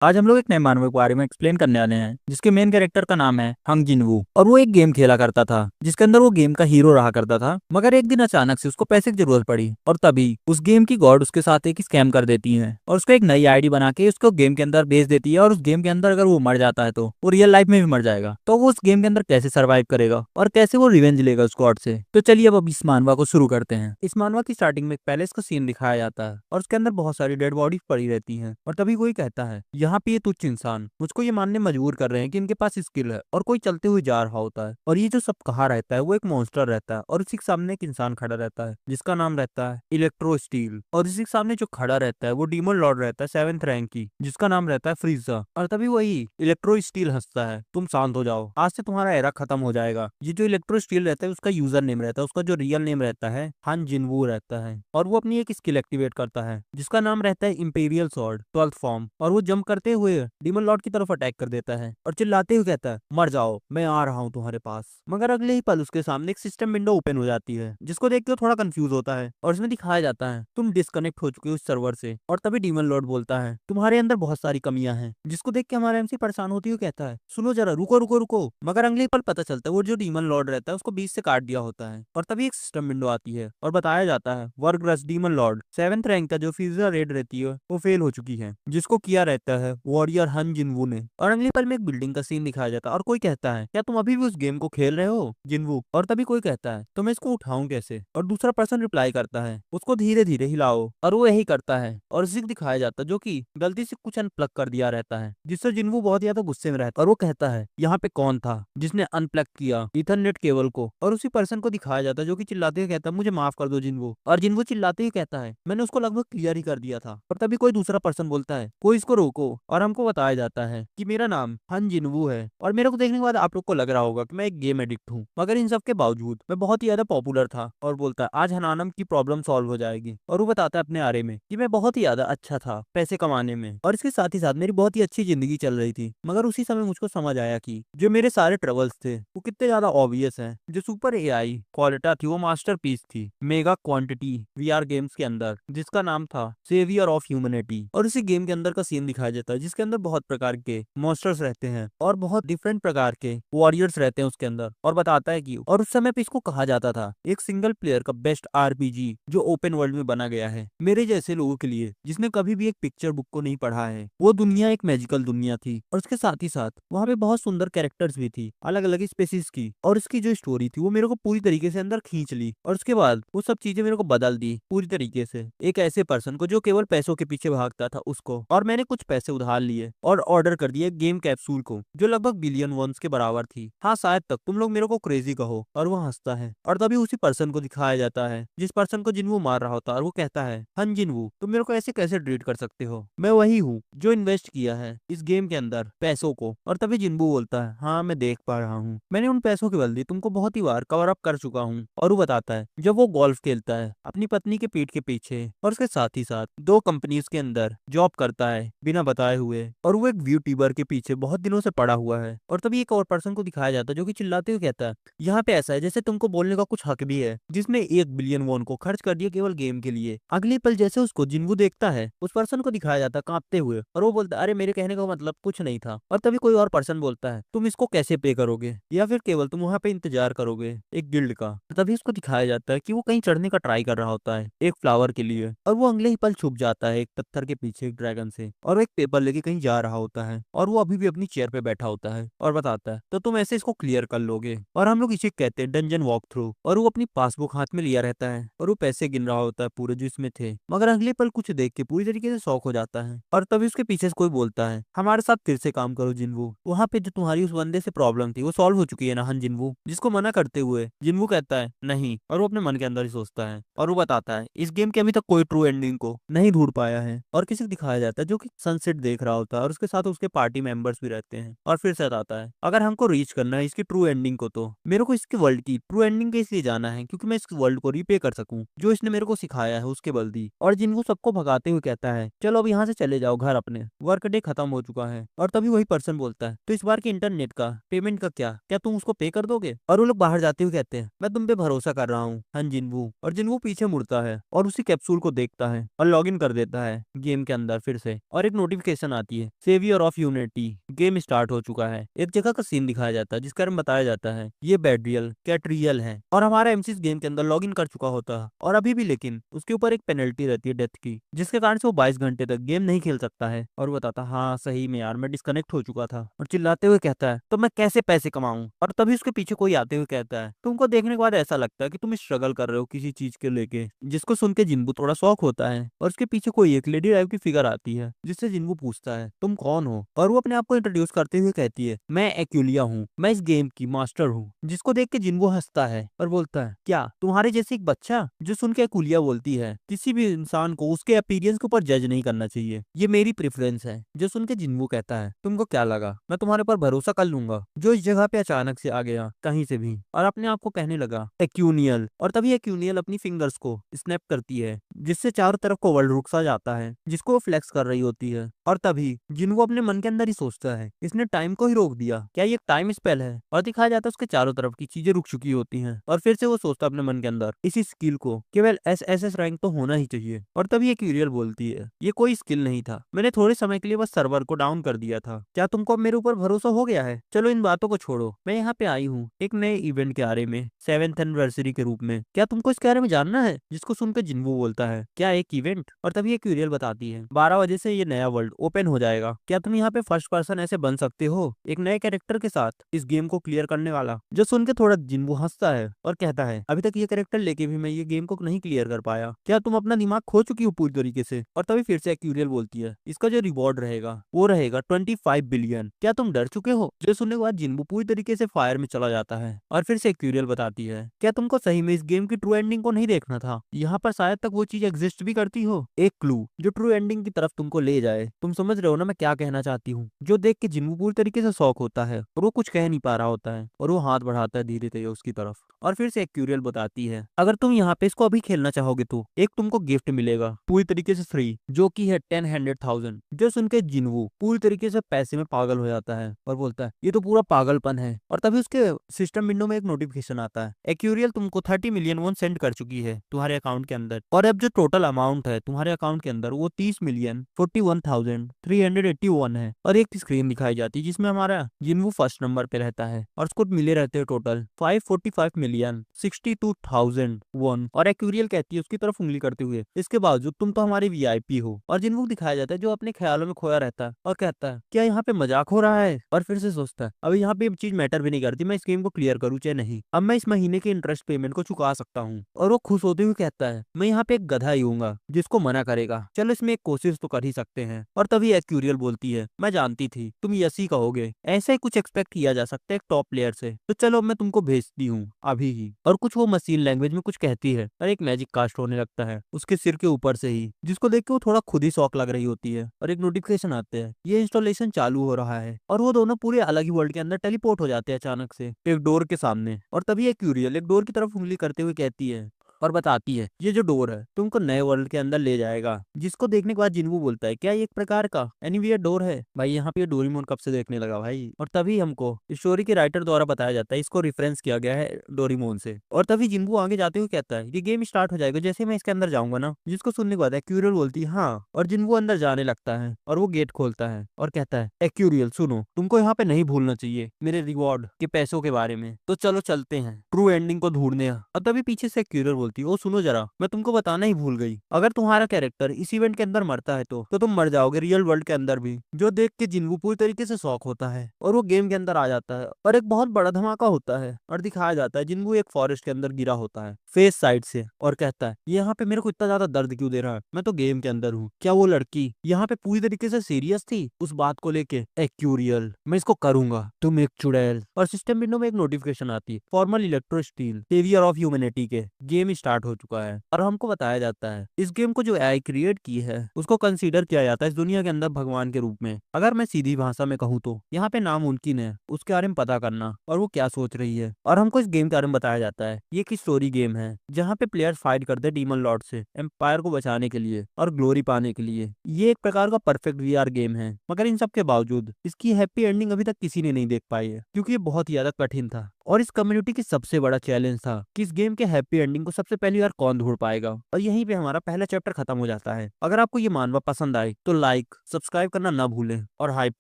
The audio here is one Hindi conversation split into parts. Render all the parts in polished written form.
आज हम लोग एक नए मानव के बारे में एक्सप्लेन करने वाले हैं जिसके मेन कैरेक्टर का नाम है हंग जिनवू और वो एक गेम खेला करता था जिसके अंदर वो गेम का हीरो रहा करता था। मगर एक दिन अचानक से उसको पैसे की जरूरत पड़ी और तभी उस गेम की गॉड उसके साथ एक स्कैम कर देती है और उसको एक नई आईडी बना के उसको गेम के अंदर भेज देती है और उस गेम के अंदर अगर वो मर जाता है तो वो रियल लाइफ में भी मर जाएगा। तो वो उस गेम के अंदर कैसे सर्वाइव करेगा और कैसे वो रिवेंज लेगा उस गॉड से। तो चलिए अब इस मानवा को शुरू करते हैं। इस मानवा की स्टार्टिंग में एक पैलेस का सीन दिखाया जाता है और उसके अंदर बहुत सारी डेड बॉडीज पड़ी रहती हैं और तभी कोई कहता है यहाँ पे ये तुच्छ इंसान मुझको ये मानने मजबूर कर रहे हैं कि इनके पास स्किल है और कोई चलते हुए जा रहा होता है और ये जो सब कहा रहता है वो एक मॉन्स्टर रहता है और उसी के सामने एक इंसान खड़ा रहता है जिसका नाम रहता है इलेक्ट्रो स्टील और इसी के सामने जो खड़ा रहता है वो डीमन लॉर्ड रहता है 7th रैंक की जिसका नाम रहता है फ्रीजा। और तभी वही इलेक्ट्रो स्टील हंसता है, तुम शांत हो जाओ, आज से तुम्हारा एरा खत्म हो जाएगा। ये जो इलेक्ट्रो स्टील रहता है उसका यूजर नेम रहता है, उसका जो रियल नेम रहता है हान जिनवू रहता है और वो अपनी एक स्किल एक्टिवेट करता है जिसका नाम रहता है इंपीरियल स्वॉर्ड 12th फॉर्म और वो जंप करते हुए डीमन लॉर्ड की तरफ अटैक कर देता है और चिल्लाते हुए कहता है मर जाओ, मैं आ रहा हूँ तुम्हारे पास। मगर अगले ही पल उसके सामने एक सिस्टम विंडो ओपन हो जाती है जिसको देख के वो थोड़ा कंफ्यूज होता है और इसमें दिखाया जाता है तुम डिस्कनेक्ट हो चुके हो उस सर्वर से। और तभी डीमन लॉर्ड बोलता है तुम्हारे अंदर बहुत सारी कमियां हैं, जिसको देख के हमारा एमसी परेशान होती हुई कहता है सुनो जरा, रुको रुको रुको। मगर अगले ही पल पता चलता है वो जो डीमन लॉर्ड रहता है उसको बीच से काट दिया होता है और तभी एक सिस्टम विंडो आती है और बताया जाता है वर्गरस डीमन लॉर्ड 7th रैंक का जो फिजा रेड रहती है वो फेल हो चुकी है जिसको किया रहता है वॉरियर हन जिनवू ने। और अगले पल में एक बिल्डिंग का सीन दिखाया जाता है और कोई कहता है क्या तुम अभी भी उस गेम को खेल रहे हो जिनवू। और तभी कोई कहता है तो मैं इसको उठाऊं कैसे, और दूसरा पर्सन रिप्लाई करता है उसको धीरे धीरे हिलाओ और वो यही करता है और जिक दिखाया जाता है जो कि गलती से कुछ अनप्लग कर दिया रहता है जिससे जिनवू बहुत ज्यादा गुस्से में रहता है और वो कहता है यहाँ पे कौन था जिसने अनप्लग किया इथरनेट केबल को। और उसी पर्सन को दिखाया जाता है जो कि चिल्लाते हुए कहता है मुझे माफ कर दो जिनवू। और जिनवू चिल्लाते हुए कहता है मैंने उसको लगभग क्लियर ही कर दिया था। और तभी कोई दूसरा पर्सन बोलता है कोई इसको रोको। और हमको बताया जाता है कि मेरा नाम हन जिनवू है और मेरे को देखने के बाद आप लोग को लग रहा होगा कि मैं एक गेम एडिक्ट हूँ, मगर इन सब के बावजूद मैं बहुत ही ज्यादा पॉपुलर था। और बोलता है आज हनानम की प्रॉब्लम सॉल्व हो जाएगी। और वो बताता है अपने बारे में कि मैं बहुत ही ज्यादा अच्छा था पैसे कमाने में और इसके साथ ही साथ मेरी बहुत ही अच्छी जिंदगी चल रही थी। मगर उसी समय मुझको समझ आया कि जो मेरे सारे ट्रबल्स थे वो कितने ज्यादा ऑब्वियस हैं। जो सुपर एआई क्वालिटा थी वो मास्टरपीस थी मेगा क्वांटिटी वीआर गेम्स के अंदर जिसका नाम था सेवियर ऑफ ह्यूमैनिटी। और इसी गेम के अंदर का सीन दिखाया जाता है जिसके अंदर बहुत प्रकार के मॉन्स्टर्स रहते हैं और बहुत डिफरेंट प्रकार के वॉरियर्स रहते हैं उसके अंदर। और बताता है कि और उस समय पे इसको कहा जाता था एक सिंगल प्लेयर का बेस्ट आरपीजी जो ओपन वर्ल्ड में बना गया है मेरे जैसे लोगों के लिए जिसने कभी भी एक पिक्चर बुक को नहीं पढ़ा है। वो दुनिया एक मैजिकल दुनिया थी और उसके साथ ही साथ वहाँ पे बहुत सुंदर कैरेक्टर्स भी थी अलग अलग स्पेसीज की। और इसकी जो स्टोरी थी वो मेरे को पूरी तरीके से अंदर खींच ली और उसके बाद वो सब चीजें मेरे को बदल दी पूरी तरीके से। एक ऐसे पर्सन को जो केवल पैसों के पीछे भागता था उसको, और मैंने कुछ पैसे उधार लिए और ऑर्डर कर दिए गेम कैप्सूल को जो लगभग बिलियन वंस के बराबर थी। हाँ शायद तक तुम लोग मेरे को क्रेजी कहो। और वो हंसता है और तभी उसी पर्सन को दिखाया जाता है जिस पर्सन को जिनवू मार रहा होता है और वो कहता है हन जिनवू तुम मेरे को ऐसे कैसे ट्रीट कर सकते हो, मैं वही हूँ जो इन्वेस्ट किया है इस गेम के अंदर पैसों को। और तभी जिनवू बोलता है हाँ मैं देख पा रहा हूँ, मैंने उन पैसों के बदले तुमको बहुत ही बार कवर अप कर चुका हूँ। और वो बताता है जब वो गोल्फ खेलता है अपनी पत्नी के पीठ के पीछे और उसके साथ ही साथ 2 कंपनीज के अंदर जॉब करता है बिना बताए हुए और वो एक यूट्यूबर के पीछे बहुत दिनों से पड़ा हुआ है। और तभी एक और पर्सन को दिखाया जाता है जो कि चिल्लाते हुए कहता है यहाँ पे ऐसा है जैसे तुमको बोलने का कुछ हक भी है, जिसने 1 बिलियन वॉन को खर्च कर दिया केवल गेम के लिए। अगले पल जैसे उसको जिनवू देखता है उस पर्सन को दिखाया जाता है कांपते हुए और वो बोलता है अरे मेरे कहने का मतलब कुछ नहीं था। और तभी कोई और पर्सन बोलता है तुम इसको कैसे पे करोगे या फिर केवल तुम वहां पे इंतजार करोगे एक गिल्ड का। तभी उसको दिखाया जाता है कि वो कहीं चढ़ने का ट्राई कर रहा होता है एक फ्लावर के लिए और वो अगले ही पल छुप जाता है एक पत्थर के पीछे एक ड्रैगन से और वो एक पेपर लेके कहीं जा रहा होता है और वो अभी भी अपनी चेयर पे बैठा होता है और बताता है तो तुम ऐसे इसको क्लियर कर लोगे। और हम लोग इसे कहते हैं डंजन वॉक थ्रू। और वो अपनी पासबुक हाथ में लिया रहता है और वो पैसे गिन रहा होता है पूरे जो इसमें थे, मगर अगले पल कुछ देख के पूरी तरीके से शॉक हो जाता है। और तभी उसके पीछे से कोई बोलता है हमारे साथ फिर से काम करो जिनवू, वहाँ पे जो तुम्हारी उस बंदे से प्रॉब्लम थी वो सॉल्व हो चुकी है ना हन जिनवू। जिसको मना करते हुए जिनवू कहता है नहीं, और वो अपने मन के अंदर ही सोचता है और वो बताता है इस गेम के अभी तक कोई ट्रू एंडिंग को नहीं ढूंढ पाया है। और किसी को दिखाया जाता है जो कि सनसेट देख रहा होता है और उसके साथ उसके पार्टी मेंबर्स भी रहते हैं। और फिर से आता है अगर हमको रीच करना है इसकी ट्रू एंडिंग को तो मेरे को इसके वर्ल्ड की ट्रू एंडिंग के इसलिए जाना है क्योंकि मैं इस वर्ल्ड को रीपे कर सकूं जो इसने मेरे को सिखाया है उसके बल्दी। और जिनको सबको भगाते हुए कहता है चलो अब यहाँ से चले जाओ घर अपने, वर्क डे खत्म हो चुका है। और तभी वही पर्सन बोलता है तो इस बार के इंटरनेट का पेमेंट का क्या क्या तुम उसको पे कर दोगे। और वो लोग बाहर जाते हुए कहते हैं मैं तुम पे भरोसा कर रहा हूँ हन जिनवू। और जिनवू पीछे मुड़ता है और उसी कैप्सूल को देखता है और लॉग इन कर देता है गेम के अंदर फिर से और एक नोटिफिकेशन नोटिफिकेशन आती है, saviour of humanity, game start हो चुका है। एक जगह का सीन दिखाया जाता है जिसके बारे में बताया जाता है ये बेडरियल कैटरियल है और हमारा एमसी इस गेम के अंदर लॉग इन कर चुका होता है और अभी भी लेकिन उसके ऊपर एक पेनल्टी रहती है डेथ की, जिसके कारण से वो 22 घंटे तक गेम नहीं खेल सकता है। और वो बताता हाँ सही में यार मैं डिस्कनेक्ट हो चुका था और चिल्लाते हुए कहता है तो मैं कैसे पैसे कमाऊं। और तभी उसके पीछे कोई आते हुए कहता है तुमको देखने के बाद ऐसा लगता है कि तुम स्ट्रगल कर रहे हो किसी चीज के लेके, जिसको सुन के जिन्बू थोड़ा शौक होता है। और उसके पीछे कोई एक लेडी टाइप की फिगर आती है जिससे जिन्बू पूछता है तुम कौन हो, और वो अपने आप को इंट्रोड्यूस करते हुए कहती है मैं एक्यूलिया हूँ, मैं इस गेम की मास्टर हूँ। जिसको देख के जिन्बू हंसता है और बोलता है क्या तुम्हारे जैसे एक बच्चा। जो सुन के एक्यूलिया बोलती है किसी भी इंसान को उसके अपीयरेंस के ऊपर जज नहीं करना चाहिए, ये मेरी प्रेफरेंस है। जो सुन के जिन्बू कहता है तुमको क्या लगा मैं तुम्हारे पर भरोसा कर लूंगा। जो इस जगह पे अचानक से आ गया कहीं से भी और अपने आप को कहने लगा एक्यूनियल। और तभी एक्यूनियल अपनी फिंगर्स को स्नैप करती है जिससे चारों तरफ को वर्ल्ड रुक सा जाता है जिसको वो फ्लेक्स कर रही होती है। और तभी जिन्बू अपने मन के अंदर ही सोचता है इसने टाइम को ही रोक दिया, क्या ये टाइम स्पेल है। और दिखाया जाता है उसके चारों तरफ की चीजें रुक चुकी होती हैं और फिर से वो सोचता है अपने मन के अंदर इसी स्किल को केवल एस रैंक तो होना ही चाहिए। और तभी एक यूरियल बोलती है ये कोई स्किल नहीं था, मैंने थोड़े समय के लिए बस सर्वर को डाउन कर दिया था। क्या तुमको अब मेरे ऊपर भरोसा हो गया है? चलो इन बातों को छोड़ो, मैं यहाँ पे आई हूँ एक नए इवेंट के बारे में 7th एनिवर्सरी के रूप में। क्या तुमको इसके बारे में जानना है? जिसको सुनकर जिन्बू बोलता है क्या एक इवेंट? और तभी एक यूरियल बताती है 12 बजे से ये नया वर्ल्ड ओपन हो जाएगा, क्या तुम यहाँ पे फर्स्ट पर्सन ऐसे बन सकते हो एक नए कैरेक्टर के साथ इस गेम को क्लियर करने वाला। जो सुन के थोड़ा जिन्बू हंसता है और कहता है अभी तक ये कैरेक्टर लेके भी मैं ये गेम को नहीं क्लियर कर पाया, क्या तुम अपना दिमाग खो चुकी हो पूरी तरीके से। और तभी फिर से एक्यूरियल बोलती है इसका जो रिवॉर्ड रहेगा वो रहेगा 25 बिलियन, क्या तुम डर चुके हो। जो सुनने के बाद जिन्बू पूरी तरीके से फायर में चला जाता है। और फिर से एक्यूरियल बताती है क्या तुमको सही में इस गेम की ट्रू एंडिंग को नहीं देखना था, यहाँ पर शायद तक वो चीज एग्जिस्ट भी करती हो, एक क्लू जो ट्रू एंडिंग की तरफ तुमको ले जाए। तुम समझ रहे हो ना मैं क्या कहना चाहती हूँ। जो देख के जिन्बू पूरी तरीके से शॉक होता है और वो कुछ कह नहीं पा रहा होता है और वो हाथ बढ़ाता है धीरे धीरे उसकी तरफ। और फिर से एक्यूरियल बताती है अगर तुम यहाँ पे इसको अभी खेलना चाहोगे तो एक तुमको गिफ्ट मिलेगा पूरी तरीके से फ्री, जो की है 10,100,000। जो सुन के जिन्वू पूरी तरीके से पैसे में पागल हो जाता है और बोलता है ये तो पूरा पागलपन है। और तभी उसके सिस्टम विंडो में एक नोटिफिकेशन आता है एक्यूरियल तुमको 30 मिलियन वोन सेंड कर चुकी है तुम्हारे अकाउंट के अंदर, और अब जो टोटल अमाउंट है तुम्हारे अकाउंट के अंदर वो 30,41,381 है। और एक स्क्रीन दिखाई जाती है जिसमें हमारा जिन्वू फर्स्ट नंबर पे रहता है और उसको मिले रहते हैं टोटल 545,62,000 और एक्यूरियल कहती है उसकी तरफ उंगली करते हुए इसके बावजूद तुम तो हमारे वीआईपी हो। और जिन्वू दिखाया जाता है जो अपने ख्यालों में खोया रहता है और कहता है क्या यहाँ पे मजाक हो रहा है। और फिर से सोचता है अभी यहाँ पे चीज मैटर भी नहीं करती, मैं इस गेम को क्लियर करूँ चाहे नहीं, अब मैं इस महीने के इंटरेस्ट पेमेंट को चुका सकता हूँ। और वो खुश होते हुए कहता है मैं यहाँ पे एक गधा ही हूँगा जिसको मना करेगा, चलो इसमें एक कोशिश तो कर ही सकते हैं। और तभी एक्यूरियल बोलती है मैं जानती थी तुम यस ही कहोगे, ऐसा ही कुछ एक्सपेक्ट किया जा सकता है एक टॉप प्लेयर से, तो चलो मैं तुमको भेजती हूँ अभी ही। और कुछ वो मशीन लैंग्वेज में कुछ कहती है और एक मैजिक कास्ट होने लगता है उसके सिर के ऊपर से ही, जिसको देख के वो थोड़ा खुद ही शौक लग रही होती है। और एक नोटिफिकेशन आते हैं ये इंस्टॉलेशन चालू हो रहा है और वो दोनों पूरे अलग ही वर्ल्ड के अंदर टेलीपोर्ट हो जाते हैं अचानक से एक डोर के सामने। और तभी एक क्यूरियल एक डोर की तरफ उंगली करते हुए कहती है और बताती है ये जो डोर है तुमको नए वर्ल्ड के अंदर ले जाएगा। जिसको देखने के बाद जिन्वू बोलता है क्या ये एक प्रकार का एनीवेयर डोर है। भाई यहाँ पे डोरेमोन कब से देखने लगा भाई। और तभी हमको स्टोरी के राइटर द्वारा बताया जाता है इसको रेफरेंस किया गया है डोरेमोन से। और तभी जिन्वू आगे जाते हुए कहता है ये गेम स्टार्ट हो जाएगा जैसे मैं इसके अंदर जाऊंगा ना। जिसको सुनने के बाद एक्यूरियल बोलती है हाँ, और जिन्वू अंदर जाने लगता है और वो गेट खोलता है और कहता है एक्यूरियल सुनो तुमको यहाँ पे नहीं भूलना चाहिए मेरे रिवॉर्ड के पैसों के बारे में, तो चलो चलते हैं ट्रू एंडिंग को ढूंढने। और तभी पीछे से एक्यूरियल बोलती है ओ सुनो जरा मैं तुमको बताना ही भूल गई, अगर तुम्हारा कैरेक्टर इस इवेंट के अंदर मरता है तो तुम मर जाओगे रियल वर्ल्ड के अंदर भी। जो देख के जिन्वू पूरी तरीके से शॉक होता है और वो गेम के अंदर आ जाता है और एक बहुत बड़ा धमाका होता है और दिखाया जाता है जिन्वू एक फॉरेस्ट के अंदर गिरा होता है फेस साइड से और कहता है यहाँ पे मेरे को इतना ज्यादा दर्द क्यों दे रहा है, मैं तो गेम के अंदर हूँ। क्या वो लड़की यहाँ पे पूरी तरीके से सीरियस थी उस बात को लेके? एक्यूरियल मैं इसको करूंगा तुम एक चुड़ैल। और सिस्टम विंडो में एक नोटिफिकेशन आती है formal electro steel saviour of humanity के गेम स्टार्ट हो चुका है। और हमको बताया जाता है इस गेम को जो एआई क्रिएट की है उसको कंसीडर किया जाता है इस दुनिया के अंदर भगवान के रूप में। अगर मैं सीधी भाषा में कहूँ तो यहाँ पे नामुमकिन है उसके बारे में पता करना और वो क्या सोच रही है। और हमको इस गेम के बारे में बताया जाता है ये एक स्टोरी गेम है जहाँ पे प्लेयर्स फाइट करते हैं डीमन लॉर्ड से एम्पायर को बचाने के लिए और ग्लोरी पाने के लिए। ये एक प्रकार का परफेक्ट वीआर गेम है, मगर इन सब के बावजूद इसकी हैप्पी एंडिंग अभी तक किसी ने नहीं देख पाई है क्योंकि ये बहुत ही ज्यादा कठिन था और इस कम्युनिटी की सबसे बड़ा चैलेंज था कि इस गेम के हैप्पी एंडिंग को सबसे पहली बार कौन ढूंढ पाएगा। और यहीं पे हमारा पहला चैप्टर खत्म हो जाता है। अगर आपको ये मानवा पसंद आए तो लाइक सब्सक्राइब करना ना भूलें और हाइप